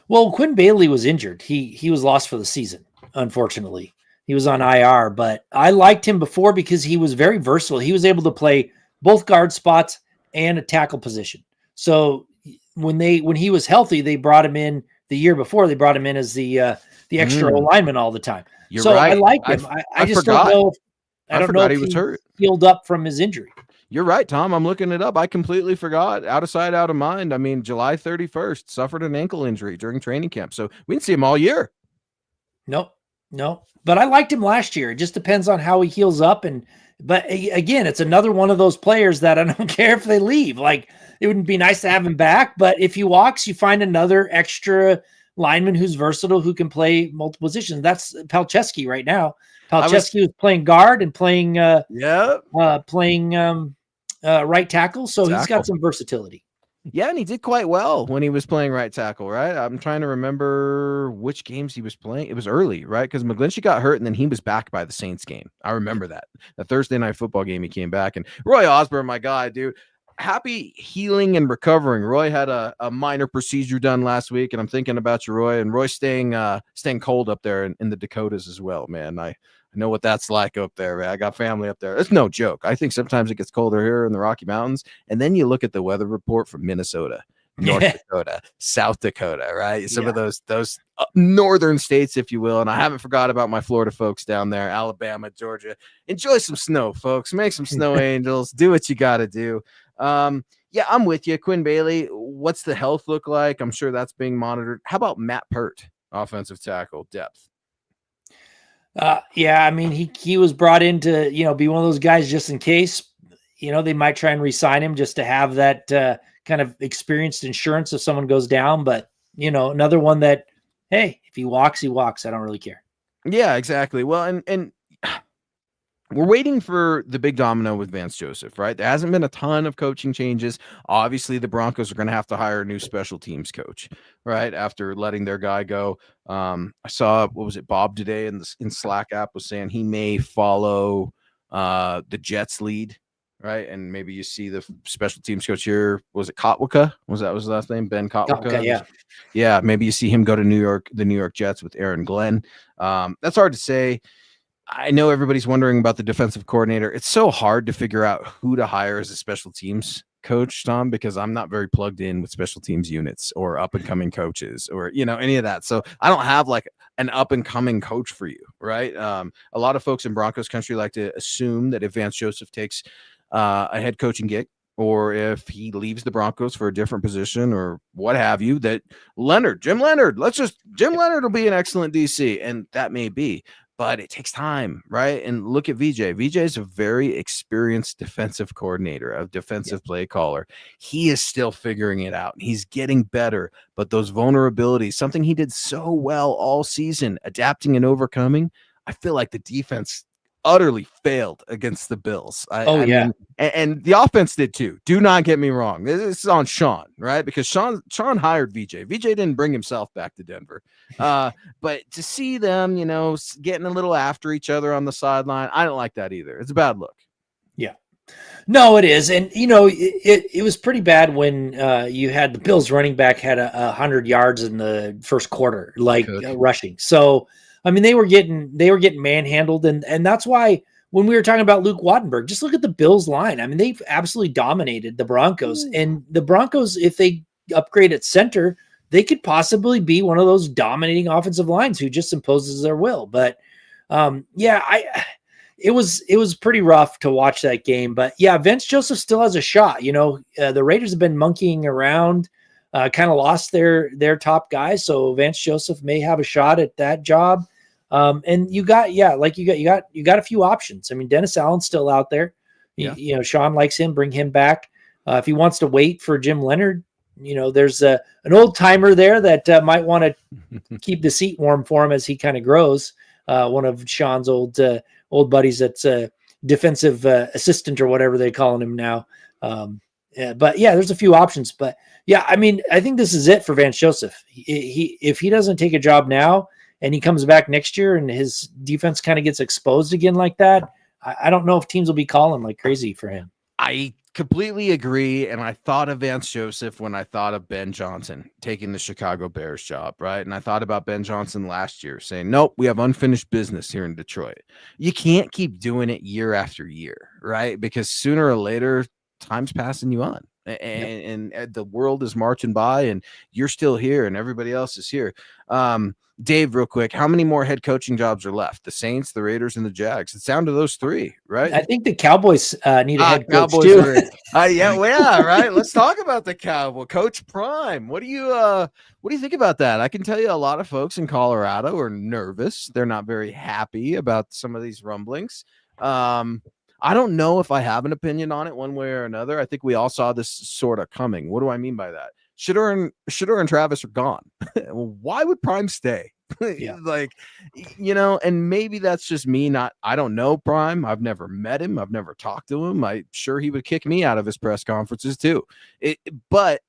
Well, Quinn Bailey was injured. He was lost for the season, unfortunately. He was on IR, but I liked him before because he was very versatile. He was able to play both guard spots and a tackle position. So when he was healthy, they brought him in. The year before, they brought him in as the extra lineman all the time. You're right. I like him. I just forgot. Don't know. I don't know if he was hurt. Healed up from his injury. You're right, Tom. I'm looking it up. I completely forgot. Out of sight, out of mind. I mean, July 31st, suffered an ankle injury during training camp. So we didn't see him all year. No. But I liked him last year. It just depends on how he heals up. But again, it's another one of those players that I don't care if they leave. Like, it wouldn't be nice to have him back, but if he walks, you find another extra lineman who's versatile, who can play multiple positions. That's Palczewski right now. Palczewski was playing guard and playing right tackle, so he's got some versatility. Yeah, and he did quite well when he was playing right tackle, right? I'm trying to remember which games he was playing. It was early, right? Because McGlinchey got hurt, and then he was back by the Saints game. I remember that. The Thursday night football game, he came back. And Roy Osborne, my guy, dude, happy healing and recovering. Roy had a minor procedure done last week, and I'm thinking about you, Roy. And Roy's staying cold up there in the Dakotas as well, man. I know what that's like up there, man. I got family up there. It's no joke. I think sometimes it gets colder here in the Rocky Mountains, and then you look at the weather report from Minnesota, North Dakota, South Dakota, right? Some of those northern states, if you will. And I haven't forgot about my Florida folks down there, Alabama, Georgia. Enjoy some snow, folks. Make some snow angels. Do what you got to do. Yeah, I'm with you. Quinn Bailey, what's the health look like? I'm sure that's being monitored. How about Matt Pert, offensive tackle depth? Yeah, I mean, he was brought in to, be one of those guys just in case, they might try and re-sign him just to have that kind of experienced insurance if someone goes down. But, another one that, hey, if he walks, he walks. I don't really care. Yeah, exactly. Well, and we're waiting for the big domino with Vance Joseph, right? There hasn't been a ton of coaching changes. Obviously, the Broncos are going to have to hire a new special teams coach, right? After letting their guy go. I saw, Bob today in Slack app was saying he may follow the Jets lead, right? And maybe you see the special teams coach here. Was it Kotwicka? Was that his last name? Ben Kotwicka? Yeah. Yeah, maybe you see him go to the New York Jets with Aaron Glenn. That's hard to say. I know everybody's wondering about the defensive coordinator. It's so hard to figure out who to hire as a special teams coach, Tom, because I'm not very plugged in with special teams units or up and coming coaches or, any of that. So I don't have like an up and coming coach for you. Right. A lot of folks in Broncos country like to assume that if Vance Joseph takes a head coaching gig, or if he leaves the Broncos for a different position or what have you, that Jim Leonard will be an excellent DC. And that may be. But it takes time, right? And look at VJ. VJ is a very experienced defensive coordinator, a defensive play caller. He is still figuring it out. He's getting better. But those vulnerabilities, something he did so well all season, adapting and overcoming, I feel like the defense utterly failed against the Bills. Oh I yeah. mean, and the offense did too. Do not get me wrong. This is on Sean, right? Because Sean hired VJ. VJ didn't bring himself back to Denver. But to see them, getting a little after each other on the sideline, I don't like that either. It's a bad look. Yeah. No, it is. And, it was pretty bad when you had the Bills running back had 100 yards in the first quarter, rushing. So, I mean, they were getting manhandled. And that's why when we were talking about Luke Wattenberg, just look at the Bills line. I mean, they've absolutely dominated the Broncos. And the Broncos, if they upgrade at center, they could possibly be one of those dominating offensive lines who just imposes their will. But, it was pretty rough to watch that game, but yeah, Vince Joseph still has a shot. The Raiders have been monkeying around, kind of lost their top guys. So Vance Joseph may have a shot at that job. And you got a few options. I mean, Dennis Allen's still out there. Yeah. Sean likes him, bring him back. If he wants to wait for Jim Leonard, there's an old timer there that might want to keep the seat warm for him as he kind of grows. One of Sean's old buddies that's a defensive assistant or whatever they're calling him now. But yeah, there's a few options. But yeah, I mean, I think this is it for Vance Joseph. If he doesn't take a job now and he comes back next year and his defense kind of gets exposed again like that, I don't know if teams will be calling like crazy for him. I completely agree. And I thought of Vance Joseph when I thought of Ben Johnson taking the Chicago Bears job, right? And I thought about Ben Johnson last year saying, nope, we have unfinished business here in Detroit. You can't keep doing it year after year, right? Because sooner or later, time's passing you on. And the world is marching by and you're still here and everybody else is here. Dave, real quick, how many more head coaching jobs are left? The Saints, the Raiders, and the Jags. It's down to those three, right? I think the Cowboys need a head coach too. Yeah, right. Let's talk about the Cowboy Coach Prime. What do you think about that? I can tell you a lot of folks in Colorado are nervous. They're not very happy about some of these rumblings. I don't know if I have an opinion on it one way or another. I think we all saw this sort of coming. What do I mean by that? Shador and Travis are gone. Why would Prime stay? Yeah. And maybe that's just me. I don't know Prime. I've never met him. I've never talked to him. I'm sure he would kick me out of his press conferences too. But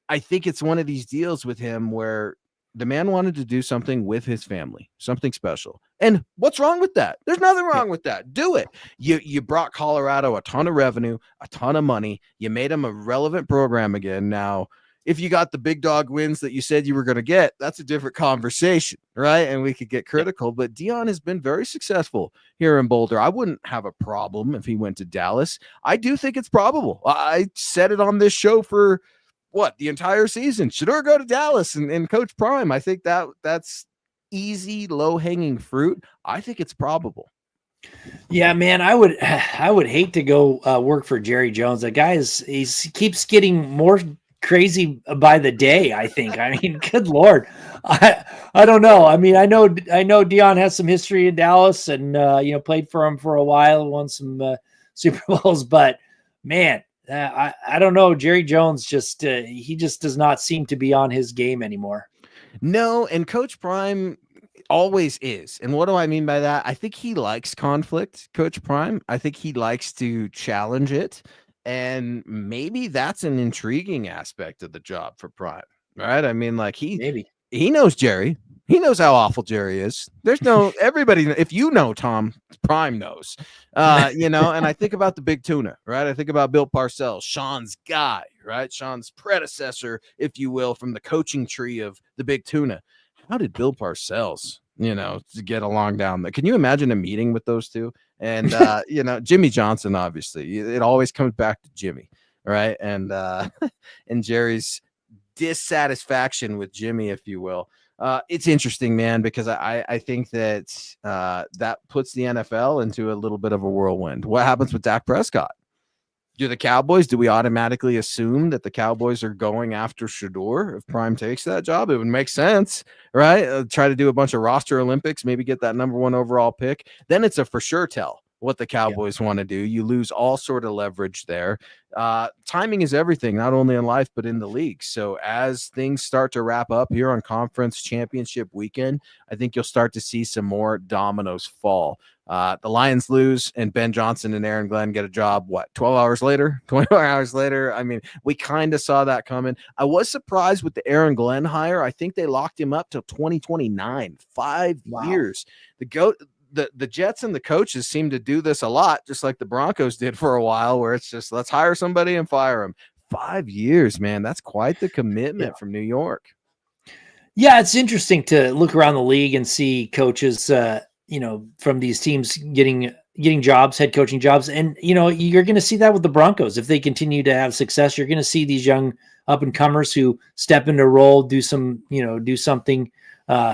I think it's one of these deals with him where the man wanted to do something with his family, something special. And what's wrong with that? There's nothing wrong with that. Do it. You brought Colorado a ton of revenue, a ton of money. You made them a relevant program again. Now, if you got the big dog wins that you said you were going to get, that's a different conversation, right? And we could get critical, but Dion has been very successful here in Boulder. I wouldn't have a problem if he went to Dallas. I do think it's probable. I said it on this show for the entire season. Shador go to Dallas and Coach Prime. I think that's easy, low-hanging fruit. I think it's probable. Yeah, man, I would hate to go work for Jerry Jones. That guy he keeps getting more crazy by the day, I think. I mean, good Lord. I don't know. I mean, I know Dion has some history in Dallas and, played for him for a while, won some Super Bowls, but man, I don't know. Jerry Jones he just does not seem to be on his game anymore. No. And Coach Prime always is. And what do I mean by that? I think he likes conflict, Coach Prime. I think he likes to challenge it. And maybe that's an intriguing aspect of the job for Prime, right? I mean, he knows Jerry. He knows how awful Jerry is. There's everybody. If you know Tom, Prime knows, and I think about the Big Tuna, right? I think about Bill Parcells, Sean's guy, right? Sean's predecessor, if you will, from the coaching tree of the Big Tuna. How did Bill Parcells, to get along down there? Can you imagine a meeting with those two? And, Jimmy Johnson, obviously, it always comes back to Jimmy, right? And Jerry's dissatisfaction with Jimmy, if you will. It's interesting, man, because I think that that puts the NFL into a little bit of a whirlwind. What happens with Dak Prescott? Do we automatically assume that the Cowboys are going after Shador if Prime takes that job? It would make sense, right? Try to do a bunch of roster Olympics, maybe get that number 1 overall pick. Then it's a for sure tell what the Cowboys want to do. You lose all sort of leverage there. Timing is everything, not only in life, but in the league. So as things start to wrap up here on conference championship weekend, I think you'll start to see some more dominoes fall The Lions lose, and Ben Johnson and Aaron Glenn get a job, 12 hours later, 24 hours later? I mean, we kind of saw that coming. I was surprised with the Aaron Glenn hire. I think they locked him up till 2029, 5 years. The Jets and the coaches seem to do this a lot, just like the Broncos did for a while, where it's just, let's hire somebody and fire them. 5 years, man. That's quite the commitment from New York. Yeah, it's interesting to look around the league and see coaches, from these teams getting jobs, head coaching jobs. And, you're going to see that with the Broncos. If they continue to have success, you're going to see these young up and comers who step into a role, do something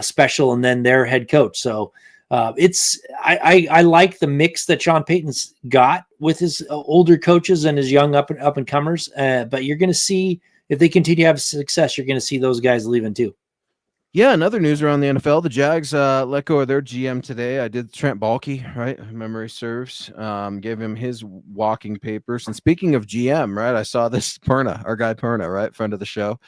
special, and then their head coach. So I like the mix that Sean Payton's got with his older coaches and his young up and comers. But you're going to see, if they continue to have success, you're going to see those guys leaving too. Yeah, another news around the NFL. The Jags let go of their GM today. I did Trent Baalke, right? Memory serves. Gave him his walking papers. And speaking of GM, right? I saw this Perna, our guy Perna, right? Friend of the show.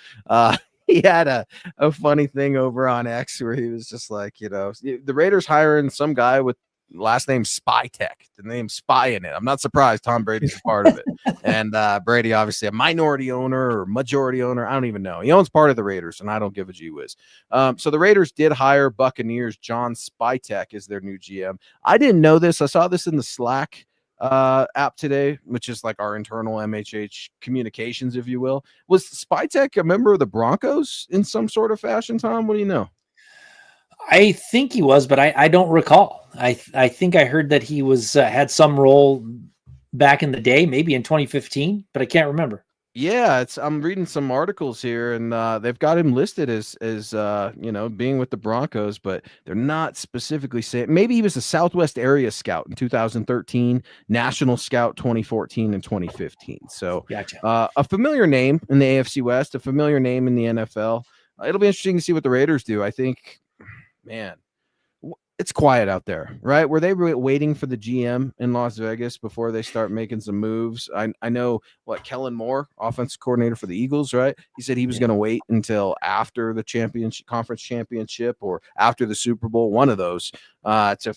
He had a funny thing over on X where he was just like, the Raiders hiring some guy with last name Spytech, the name Spy in it. I'm not surprised Tom Brady's a part of it. And Brady, obviously a minority owner or majority owner. I don't even know. He owns part of the Raiders, and I don't give a gee whiz. So the Raiders did hire Buccaneers John Spytech as their new GM. I didn't know this. I saw this in the Slack app today, which is like our internal MHH communications, if you will. Was Spytech a member of the Broncos in some sort of fashion, Tom? What do you know? I think he was, but I don't recall. I think I heard that he was had some role back in the day, maybe in 2015, but I can't remember. Yeah, I'm reading some articles here, and they've got him listed as being with the Broncos, but they're not specifically saying. Maybe he was a Southwest area scout in 2013, national scout 2014 and 2015. So gotcha. A familiar name in the AFC West, a familiar name in the NFL. It'll be interesting to see what the Raiders do. I think, man, it's quiet out there, right? Were they waiting for the GM in Las Vegas before they start making some moves? I know Kellen Moore, offensive coordinator for the Eagles, right? He said he was going to wait until after the conference championship or after the Super Bowl, one of those, to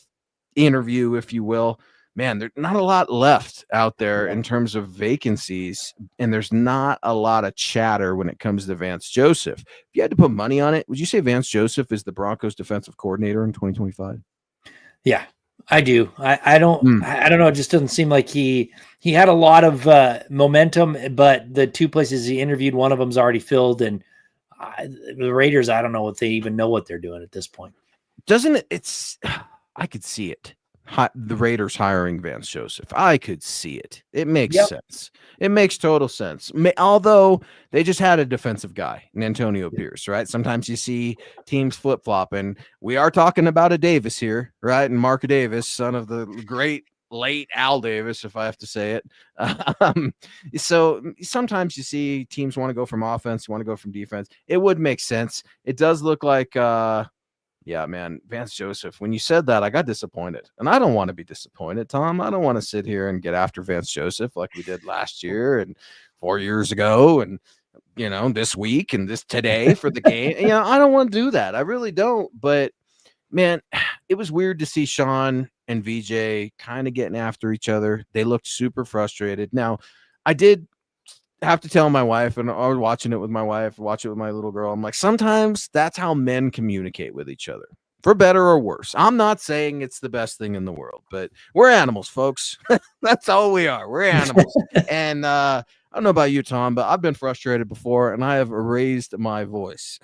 interview, if you will. Man, there's not a lot left out there in terms of vacancies, and there's not a lot of chatter when it comes to Vance Joseph. If you had to put money on it, would you say Vance Joseph is the Broncos defensive coordinator in 2025? Yeah, I do. I don't know. It just doesn't seem like he had a lot of momentum, but the two places he interviewed, one of them's already filled, and the Raiders, I don't know if they even know what they're doing at this point. Doesn't it? I could see it. The Raiders hiring Vance Joseph. I could see it. It makes sense. It makes total sense. Although they just had a defensive guy in Antonio Pierce, right? Sometimes you see teams flip-flop, and we are talking about a Davis here, right? And Mark Davis, son of the great late Al Davis, if I have to say it. So sometimes you see teams want to go from offense, want to go from defense. It would make sense. It does look like yeah, man, Vance Joseph, when you said that, I got disappointed. And I don't want to be disappointed, Tom. I don't want to sit here and get after Vance Joseph like we did last year and 4 years ago and, this week and this today for the game. I don't want to do that. I really don't. But, man, it was weird to see Sean and VJ kind of getting after each other. They looked super frustrated. Now, I did have to tell my wife, and I was watching it with my wife, watch it with my little girl. I'm like, sometimes that's how men communicate with each other, for better or worse. I'm not saying it's the best thing in the world, but we're animals, folks. That's all we are. We're animals. And I don't know about you, Tom, but I've been frustrated before, and I have raised my voice.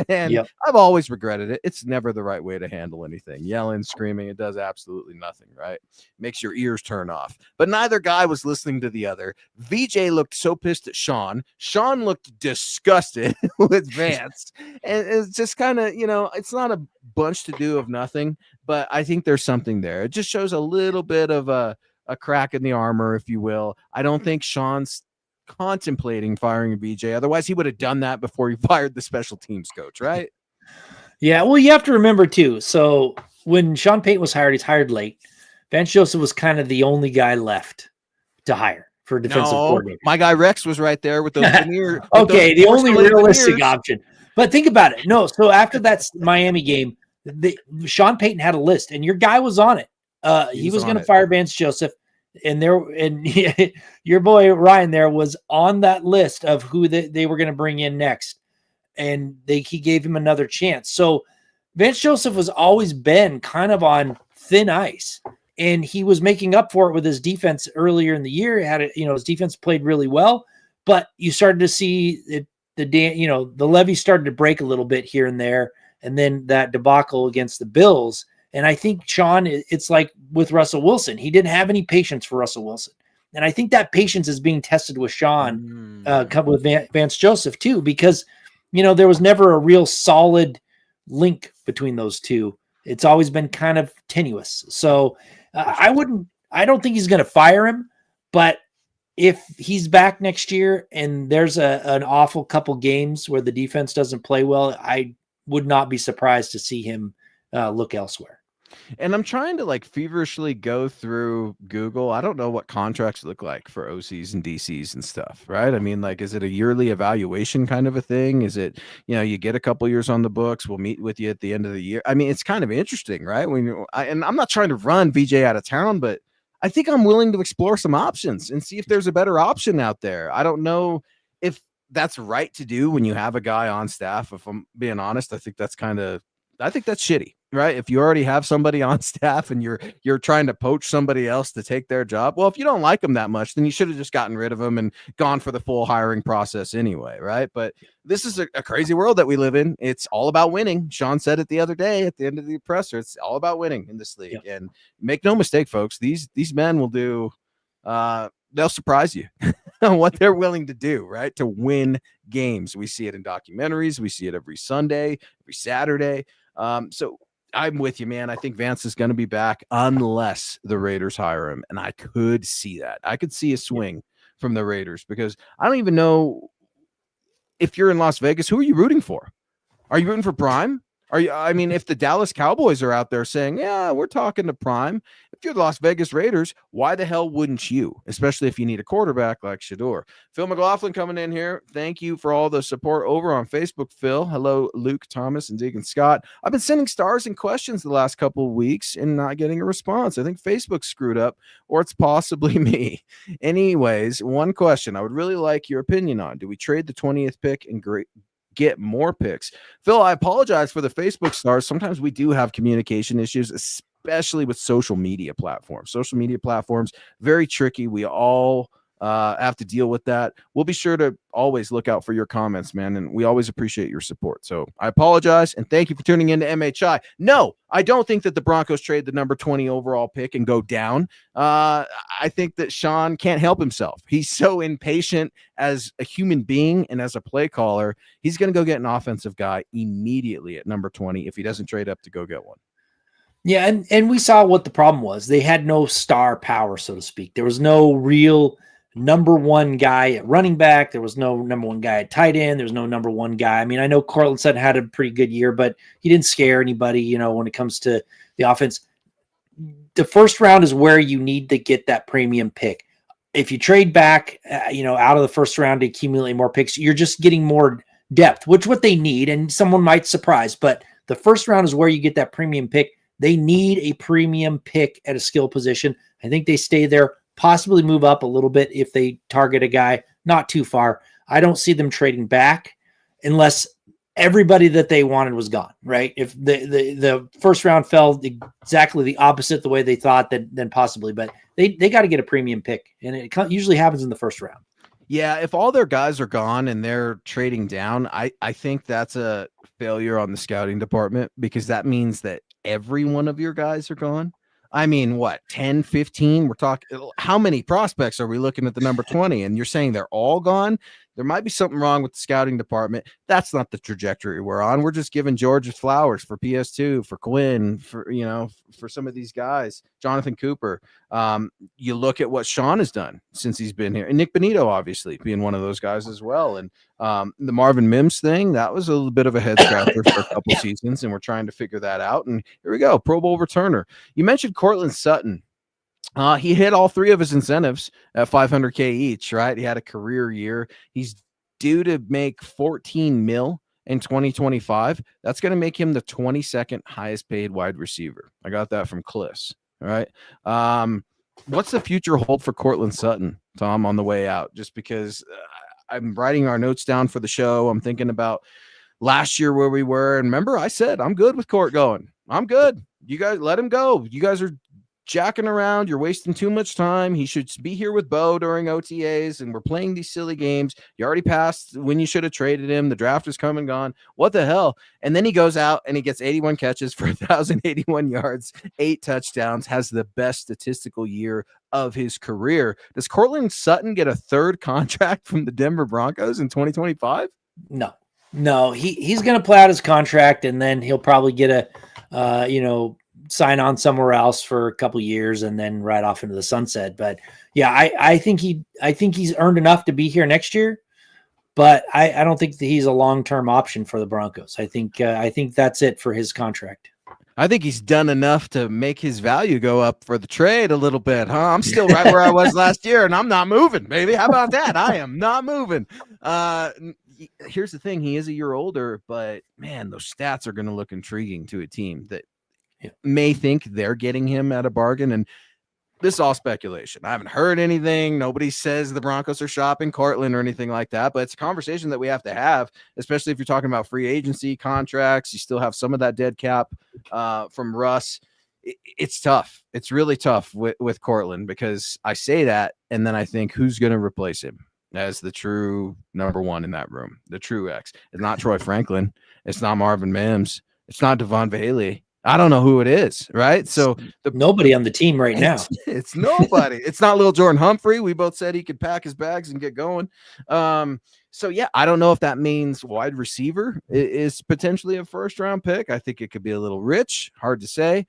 And I've always regretted it. It's never the right way to handle anything. Yelling, screaming, it does absolutely nothing, right? Makes your ears turn off. But neither guy was listening to the other. VJ looked so pissed at Sean. Sean looked disgusted with Vance. And it's just kind of, it's not a bunch to do of nothing, but I think there's something there. It just shows a little bit of a crack in the armor, if you will. I don't think Sean's contemplating firing VJ. Otherwise, he would have done that before he fired the special teams coach, right? Yeah, well, you have to remember, too. So when Sean Payton was hired, he's hired late. Vance Joseph was kind of the only guy left to hire for defensive coordinator. My guy Rex was right there with those veneer. Okay, the only realistic option. But think about it. No, so after that Miami game, Sean Payton had a list, and your guy was on it. He He was was on going to it. fire Vance Joseph, and your boy Ryan there was on that list of who they were going to bring in next, and he gave him another chance. So Vance Joseph was always been kind of on thin ice, and he was making up for it with his defense earlier in the year. His defense played really well, but you started to see the levee started to break a little bit here and there, and then that debacle against the Bills. And I think Sean, it's like with Russell Wilson, he didn't have any patience for Russell Wilson, and I think that patience is being tested with Sean, with Vance Joseph too, because there was never a real solid link between those two. It's always been kind of tenuous. So I don't think he's going to fire him, but if he's back next year and there's an awful couple games where the defense doesn't play well, I would not be surprised to see him look elsewhere. And I'm trying to like feverishly go through Google. I don't know what contracts look like for OCs and DCs and stuff, right? I mean, like, is it a yearly evaluation kind of a thing? Is it, you get a couple years on the books, we'll meet with you at the end of the year. I mean, it's kind of interesting, right? And I'm not trying to run VJ out of town, but I think I'm willing to explore some options and see if there's a better option out there. I don't know if that's right to do when you have a guy on staff. If I'm being honest, I think that's shitty, right? If you already have somebody on staff and you're trying to poach somebody else to take their job, well, if you don't like them that much, then you should have just gotten rid of them and gone for the full hiring process anyway, right? But this is a crazy world that we live in. It's all about winning. Sean said it the other day at the end of the presser. It's all about winning in this league. Yeah. And make no mistake, folks, these men will do they'll surprise you on what they're willing to do, right? To win games. We see it in documentaries, we see it every Sunday, every Saturday. So I'm with you, man. I think Vance is going to be back unless the Raiders hire him. And I could see that. I could see a swing from the Raiders because I don't even know if you're in Las Vegas, who are you rooting for? Are you rooting for Prime? If the Dallas Cowboys are out there saying, yeah, we're talking to Prime, if you're the Las Vegas Raiders, why the hell wouldn't you? Especially if you need a quarterback like Shador. Phil McLaughlin coming in here. Thank you for all the support over on Facebook, Phil. Hello, Luke, Thomas, and Deacon Scott. I've been sending stars and questions the last couple of weeks and not getting a response. I think Facebook screwed up, or it's possibly me. Anyways, one question I would really like your opinion on. Do we trade the 20th pick and get more picks? Phil, I apologize for the Facebook stars. Sometimes we do have communication issues, especially with social media platforms. Very tricky. We all have to deal with that. We'll be sure to always look out for your comments, man, and we always appreciate your support. So I apologize, and thank you for tuning into MHI. No, I don't think that the Broncos trade the number 20 overall pick and go down. I think that Sean can't help himself. He's so impatient as a human being and as a play caller. He's going to go get an offensive guy immediately at number 20 if he doesn't trade up to go get one. Yeah, and we saw what the problem was. They had no star power, so to speak. There was no real number one guy at running back. There was no number one guy at tight end. There was no number one guy. I mean, I know Courtland Sutton had a pretty good year, but he didn't scare anybody, when it comes to the offense. The first round is where you need to get that premium pick. If you trade back, out of the first round to accumulate more picks, you're just getting more depth, which what they need, and someone might surprise. But the first round is where you get that premium pick. They need a premium pick at a skill position. I think they stay there, possibly move up a little bit if they target a guy not too far. I don't see them trading back unless everybody that they wanted was gone, right? If the first round fell exactly the opposite the way they thought, then possibly. But they got to get a premium pick, and it usually happens in the first round. Yeah, if all their guys are gone and they're trading down, I think that's a failure on the scouting department, because that means that every one of your guys are gone. I mean, what, 10, 15? We're talking, how many prospects are we looking at the number 20? And you're saying they're all gone? There might be something wrong with the scouting department. That's not the trajectory we're on. We're just giving George his flowers for PS2, for Quinn, for some of these guys, Jonathan Cooper. You look at what Sean has done since he's been here, and Nick Benito, obviously, being one of those guys as well. And the Marvin Mims thing, that was a little bit of a head scratcher for a couple seasons, and we're trying to figure that out. And here we go, Pro Bowl returner. You mentioned Courtland Sutton. He hit all three of his incentives at $500K each, right? He had a career year. He's due to make $14 million in 2025. That's going to make him the 22nd highest paid wide receiver. I got that from Kliss. All right. What's the future hold for Cortland Sutton, Tom, on the way out? Just because I'm writing our notes down for the show. I'm thinking about last year where we were. And remember, I said, I'm good with Court going. I'm good. You guys let him go. You guys are jacking around. You're wasting too much time. He should be here with Bo during OTAs, and we're playing these silly games. You already passed when you should have traded him. The draft is come and gone. What the hell? And then he goes out and he gets 81 catches for 1,081 yards, 8 touchdowns, has the best statistical year of his career. Does Cortland Sutton get a third contract from the Denver Broncos in 2025? No, he's going to play out his contract, and then he'll probably get a, sign on somewhere else for a couple years and then right off into the sunset. But yeah, I think he's earned enough to be here next year, but I don't think that he's a long-term option for the Broncos. I think that's it for his contract. I think he's done enough to make his value go up for the trade a little bit, huh? I'm still right where I was last year, and I'm not moving, baby. How about that? I am not moving. Here's the thing. He is a year older, but man, those stats are going to look intriguing to a team that may think they're getting him at a bargain. And this is all speculation. I haven't heard anything. Nobody says the Broncos are shopping Cortland or anything like that, but it's a conversation that we have to have, especially if you're talking about free agency contracts. You still have some of that dead cap from Russ. It's tough. It's really tough with Cortland, because I say that, and then I think, who's going to replace him as the true number one in that room, the true X? It's not Troy Franklin. It's not Marvin Mims. It's not Devon Bailey. I don't know who it is, right? So nobody on the team right now. It's nobody. It's not little Jordan Humphrey. We both said he could pack his bags and get going. So yeah, I don't know if that means wide receiver is potentially a first-round pick. I think it could be a little rich. Hard to say.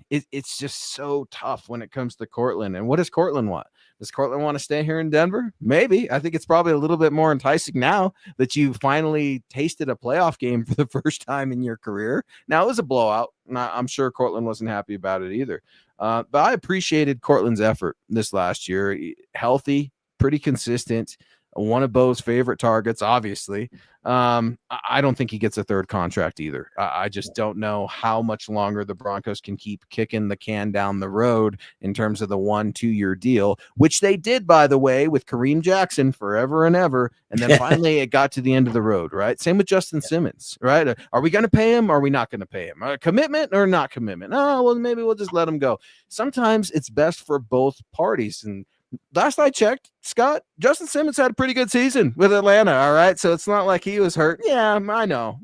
It's just so tough when it comes to Cortland. And what does Cortland want? Does Cortland want to stay here in Denver? Maybe. I think it's probably a little bit more enticing now that you finally tasted a playoff game for the first time in your career. Now, it was a blowout, and I'm sure Cortland wasn't happy about it either. But I appreciated Cortland's effort this last year. Healthy, pretty consistent. One of Bo's favorite targets, obviously. I don't think he gets a third contract either. I just don't know how much longer the Broncos can keep kicking the can down the road in terms of the 1-2 year deal, which they did, by the way, with Kareem Jackson forever and ever. And then finally it got to the end of the road, right? Same with Justin Simmons, right? Are we going to pay him? Or are we not going to pay him? A commitment or not commitment? Oh, well, maybe we'll just let him go. Sometimes it's best for both parties. And last I checked, Scott, Justin Simmons had a pretty good season with Atlanta. All right. So it's not like he was hurt. Yeah, I know.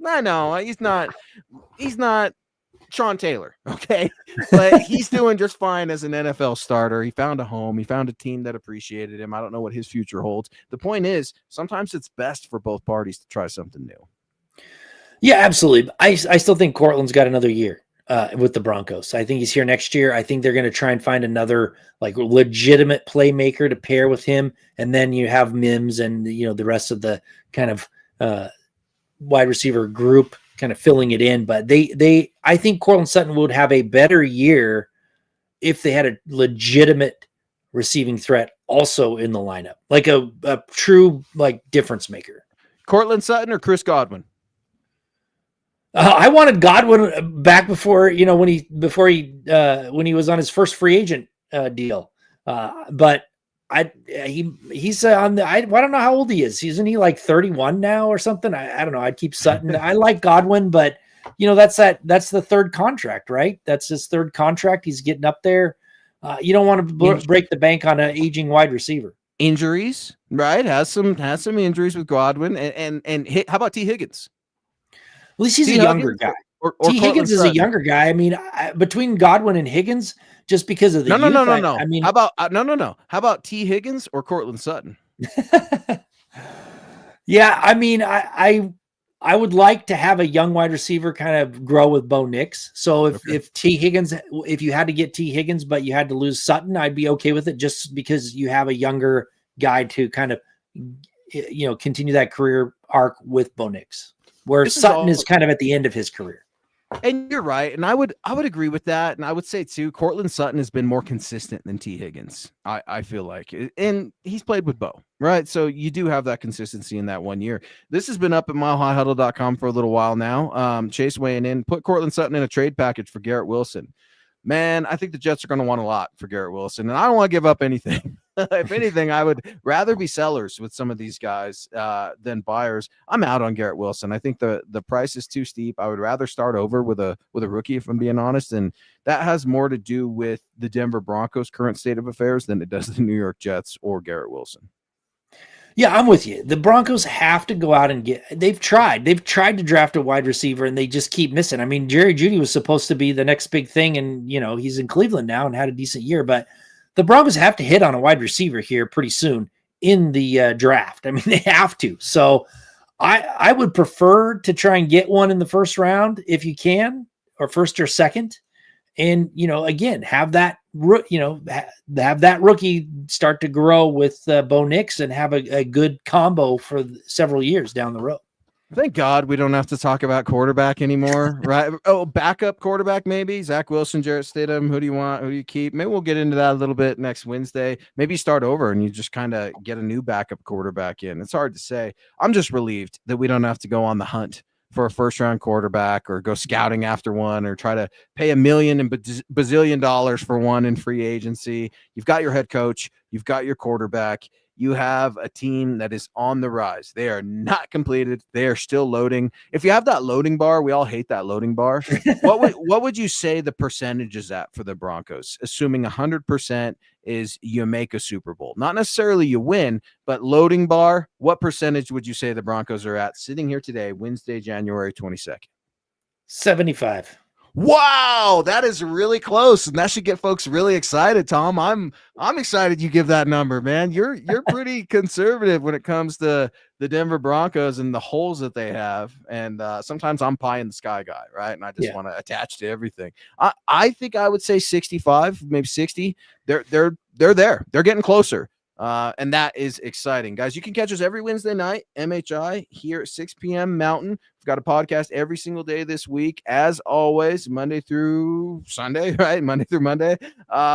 He's not Sean Taylor. Okay. But he's doing just fine as an NFL starter. He found a home. He found a team that appreciated him. I don't know what his future holds. The point is, sometimes it's best for both parties to try something new. Yeah, absolutely. I still think Cortland's got another year with the Broncos. I think he's here next year. I think they're going to try and find another like legitimate playmaker to pair with him. And then you have Mims and, the rest of the kind of wide receiver group kind of filling it in. But I think Cortland Sutton would have a better year if they had a legitimate receiving threat also in the lineup, like a true like difference maker. Cortland Sutton or Chris Godwin? I wanted Godwin back before, when he was on his first free agent deal. But he's on the, I don't know how old he is. Isn't he like 31 now or something? I don't know. I'd keep Sutton. I like Godwin, but that's the third contract, right? That's his third contract. He's getting up there. You don't want to break the bank on an aging wide receiver. Injuries, right? Has some injuries with Godwin and how about T. Higgins? At least he's a younger guy. Or T. Higgins is a younger guy. I mean, between Godwin and Higgins, just because of the no. I mean, how about How about T. Higgins or Cortland Sutton? Yeah, I mean, I would like to have a young wide receiver kind of grow with Bo Nix. So if T. Higgins, if you had to get T. Higgins, but you had to lose Sutton, I'd be okay with it, just because you have a younger guy to kind of continue that career arc with Bo Nix. Where Sutton is kind of at the end of his career. And you're right. And I would agree with that. And I would say too, Cortland Sutton has been more consistent than T. Higgins. I feel like, and he's played with Bo, right? So you do have that consistency in that 1 year. This has been up at milehighhuddle.com for a little while now. Chase weighing in, put Cortland Sutton in a trade package for Garrett Wilson. Man, I think the Jets are going to want a lot for Garrett Wilson, and I don't want to give up anything. If anything, I would rather be sellers with some of these guys than buyers. I'm out on Garrett Wilson. I think the price is too steep. I would rather start over with a rookie, if I'm being honest, and that has more to do with the Denver Broncos' current state of affairs than it does the New York Jets or Garrett Wilson. Yeah, I'm with you. The Broncos have to go out and they've tried to draft a wide receiver and they just keep missing. I mean, Jerry Jeudy was supposed to be the next big thing, and he's in Cleveland now and had a decent year, but the Broncos have to hit on a wide receiver here pretty soon in the draft. I mean, they have to. So I would prefer to try and get one in the first round if you can, or first or second. And, again, have that rookie start to grow with Bo Nix and have a good combo for several years down the road. Thank God we don't have to talk about quarterback anymore, right? Oh, backup quarterback maybe. Zach Wilson, Jarrett Stidham. Who do you want? Who do you keep? Maybe we'll get into that a little bit next Wednesday. Maybe start over and you just kind of get a new backup quarterback in. It's hard to say. I'm just relieved that we don't have to go on the hunt for a first-round quarterback or go scouting after one or try to pay $1 million and bazillion dollars for one in free agency. You've got your head coach. You've got your quarterback. You have a team that is on the rise. They are not completed. They are still loading. If you have that loading bar, we all hate that loading bar. What would you say the percentage is at for the Broncos? Assuming 100% is you make a Super Bowl. Not necessarily you win, but loading bar, what percentage would you say the Broncos are at sitting here today, Wednesday, January 22nd? 75. Wow, that is really close, and that should get folks really excited. Tom, I'm excited you give that number, man. You're pretty conservative when it comes to the Denver Broncos and the holes that they have, and sometimes I'm pie in the sky guy, right? And I just want to attach to everything. I think I would say 65, maybe 60. They're there. They're getting closer. And that is exciting, guys. You can catch us every Wednesday night, MHI, here at 6 p.m. Mountain. We've got a podcast every single day this week, as always, Monday through Sunday, right? Monday through Monday.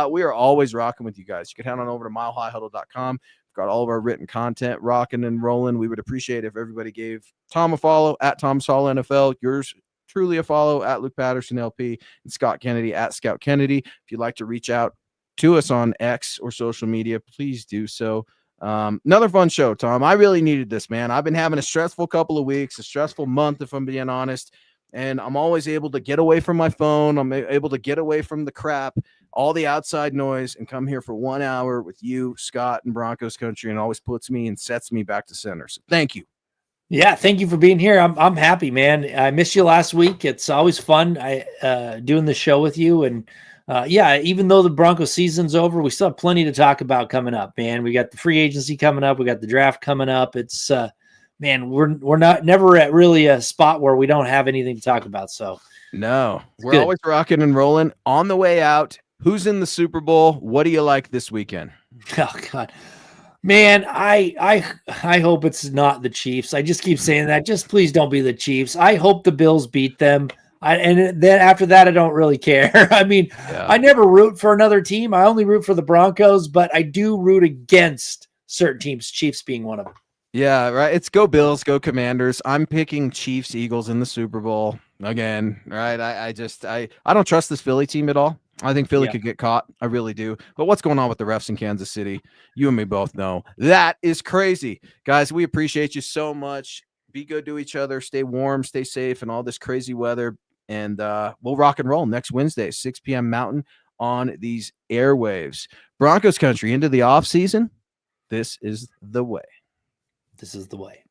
We are always rocking with you guys. You can head on over to milehighhuddle.com. We've got all of our written content rocking and rolling. We would appreciate if everybody gave Tom a follow at Thomas Hall NFL. Yours truly a follow at Luke Patterson LP, and Scott Kennedy at Scout Kennedy. If you'd like to reach out to us on X or social media, please do so. Another fun show, Tom. I really needed this, man. I've been having a stressful couple of weeks, a stressful month, if I'm being honest, and I'm always able to get away from my phone. I'm able to get away from the crap, all the outside noise, and come here for 1 hour with you, Scott, and Broncos country, and always puts me and sets me back to center. So thank you. Yeah, thank you for being here. I'm happy, man. I missed you last week. It's always fun doing the show with you, and even though the Broncos season's over, we still have plenty to talk about coming up, man. We got the free agency coming up. We got the draft coming up. It's, we're never at really a spot where we don't have anything to talk about. So no, we're always rocking and rolling. On the way out, who's in the Super Bowl? What do you like this weekend? Oh God, man, I hope it's not the Chiefs. I just keep saying that. Just please don't be the Chiefs. I hope the Bills beat them. And then after that, I don't really care. I mean, I never root for another team. I only root for the Broncos, but I do root against certain teams, Chiefs being one of them. Yeah, right. It's go Bills, go Commanders. I'm picking Chiefs, Eagles in the Super Bowl again, right? I don't trust this Philly team at all. I think Philly could get caught. I really do. But what's going on with the refs in Kansas City? You and me both know. That is crazy. Guys, we appreciate you so much. Be good to each other. Stay warm, stay safe, and all this crazy weather. And we'll rock and roll next Wednesday, 6 p.m. Mountain on these airwaves. Broncos country into the offseason. This is the way. This is the way.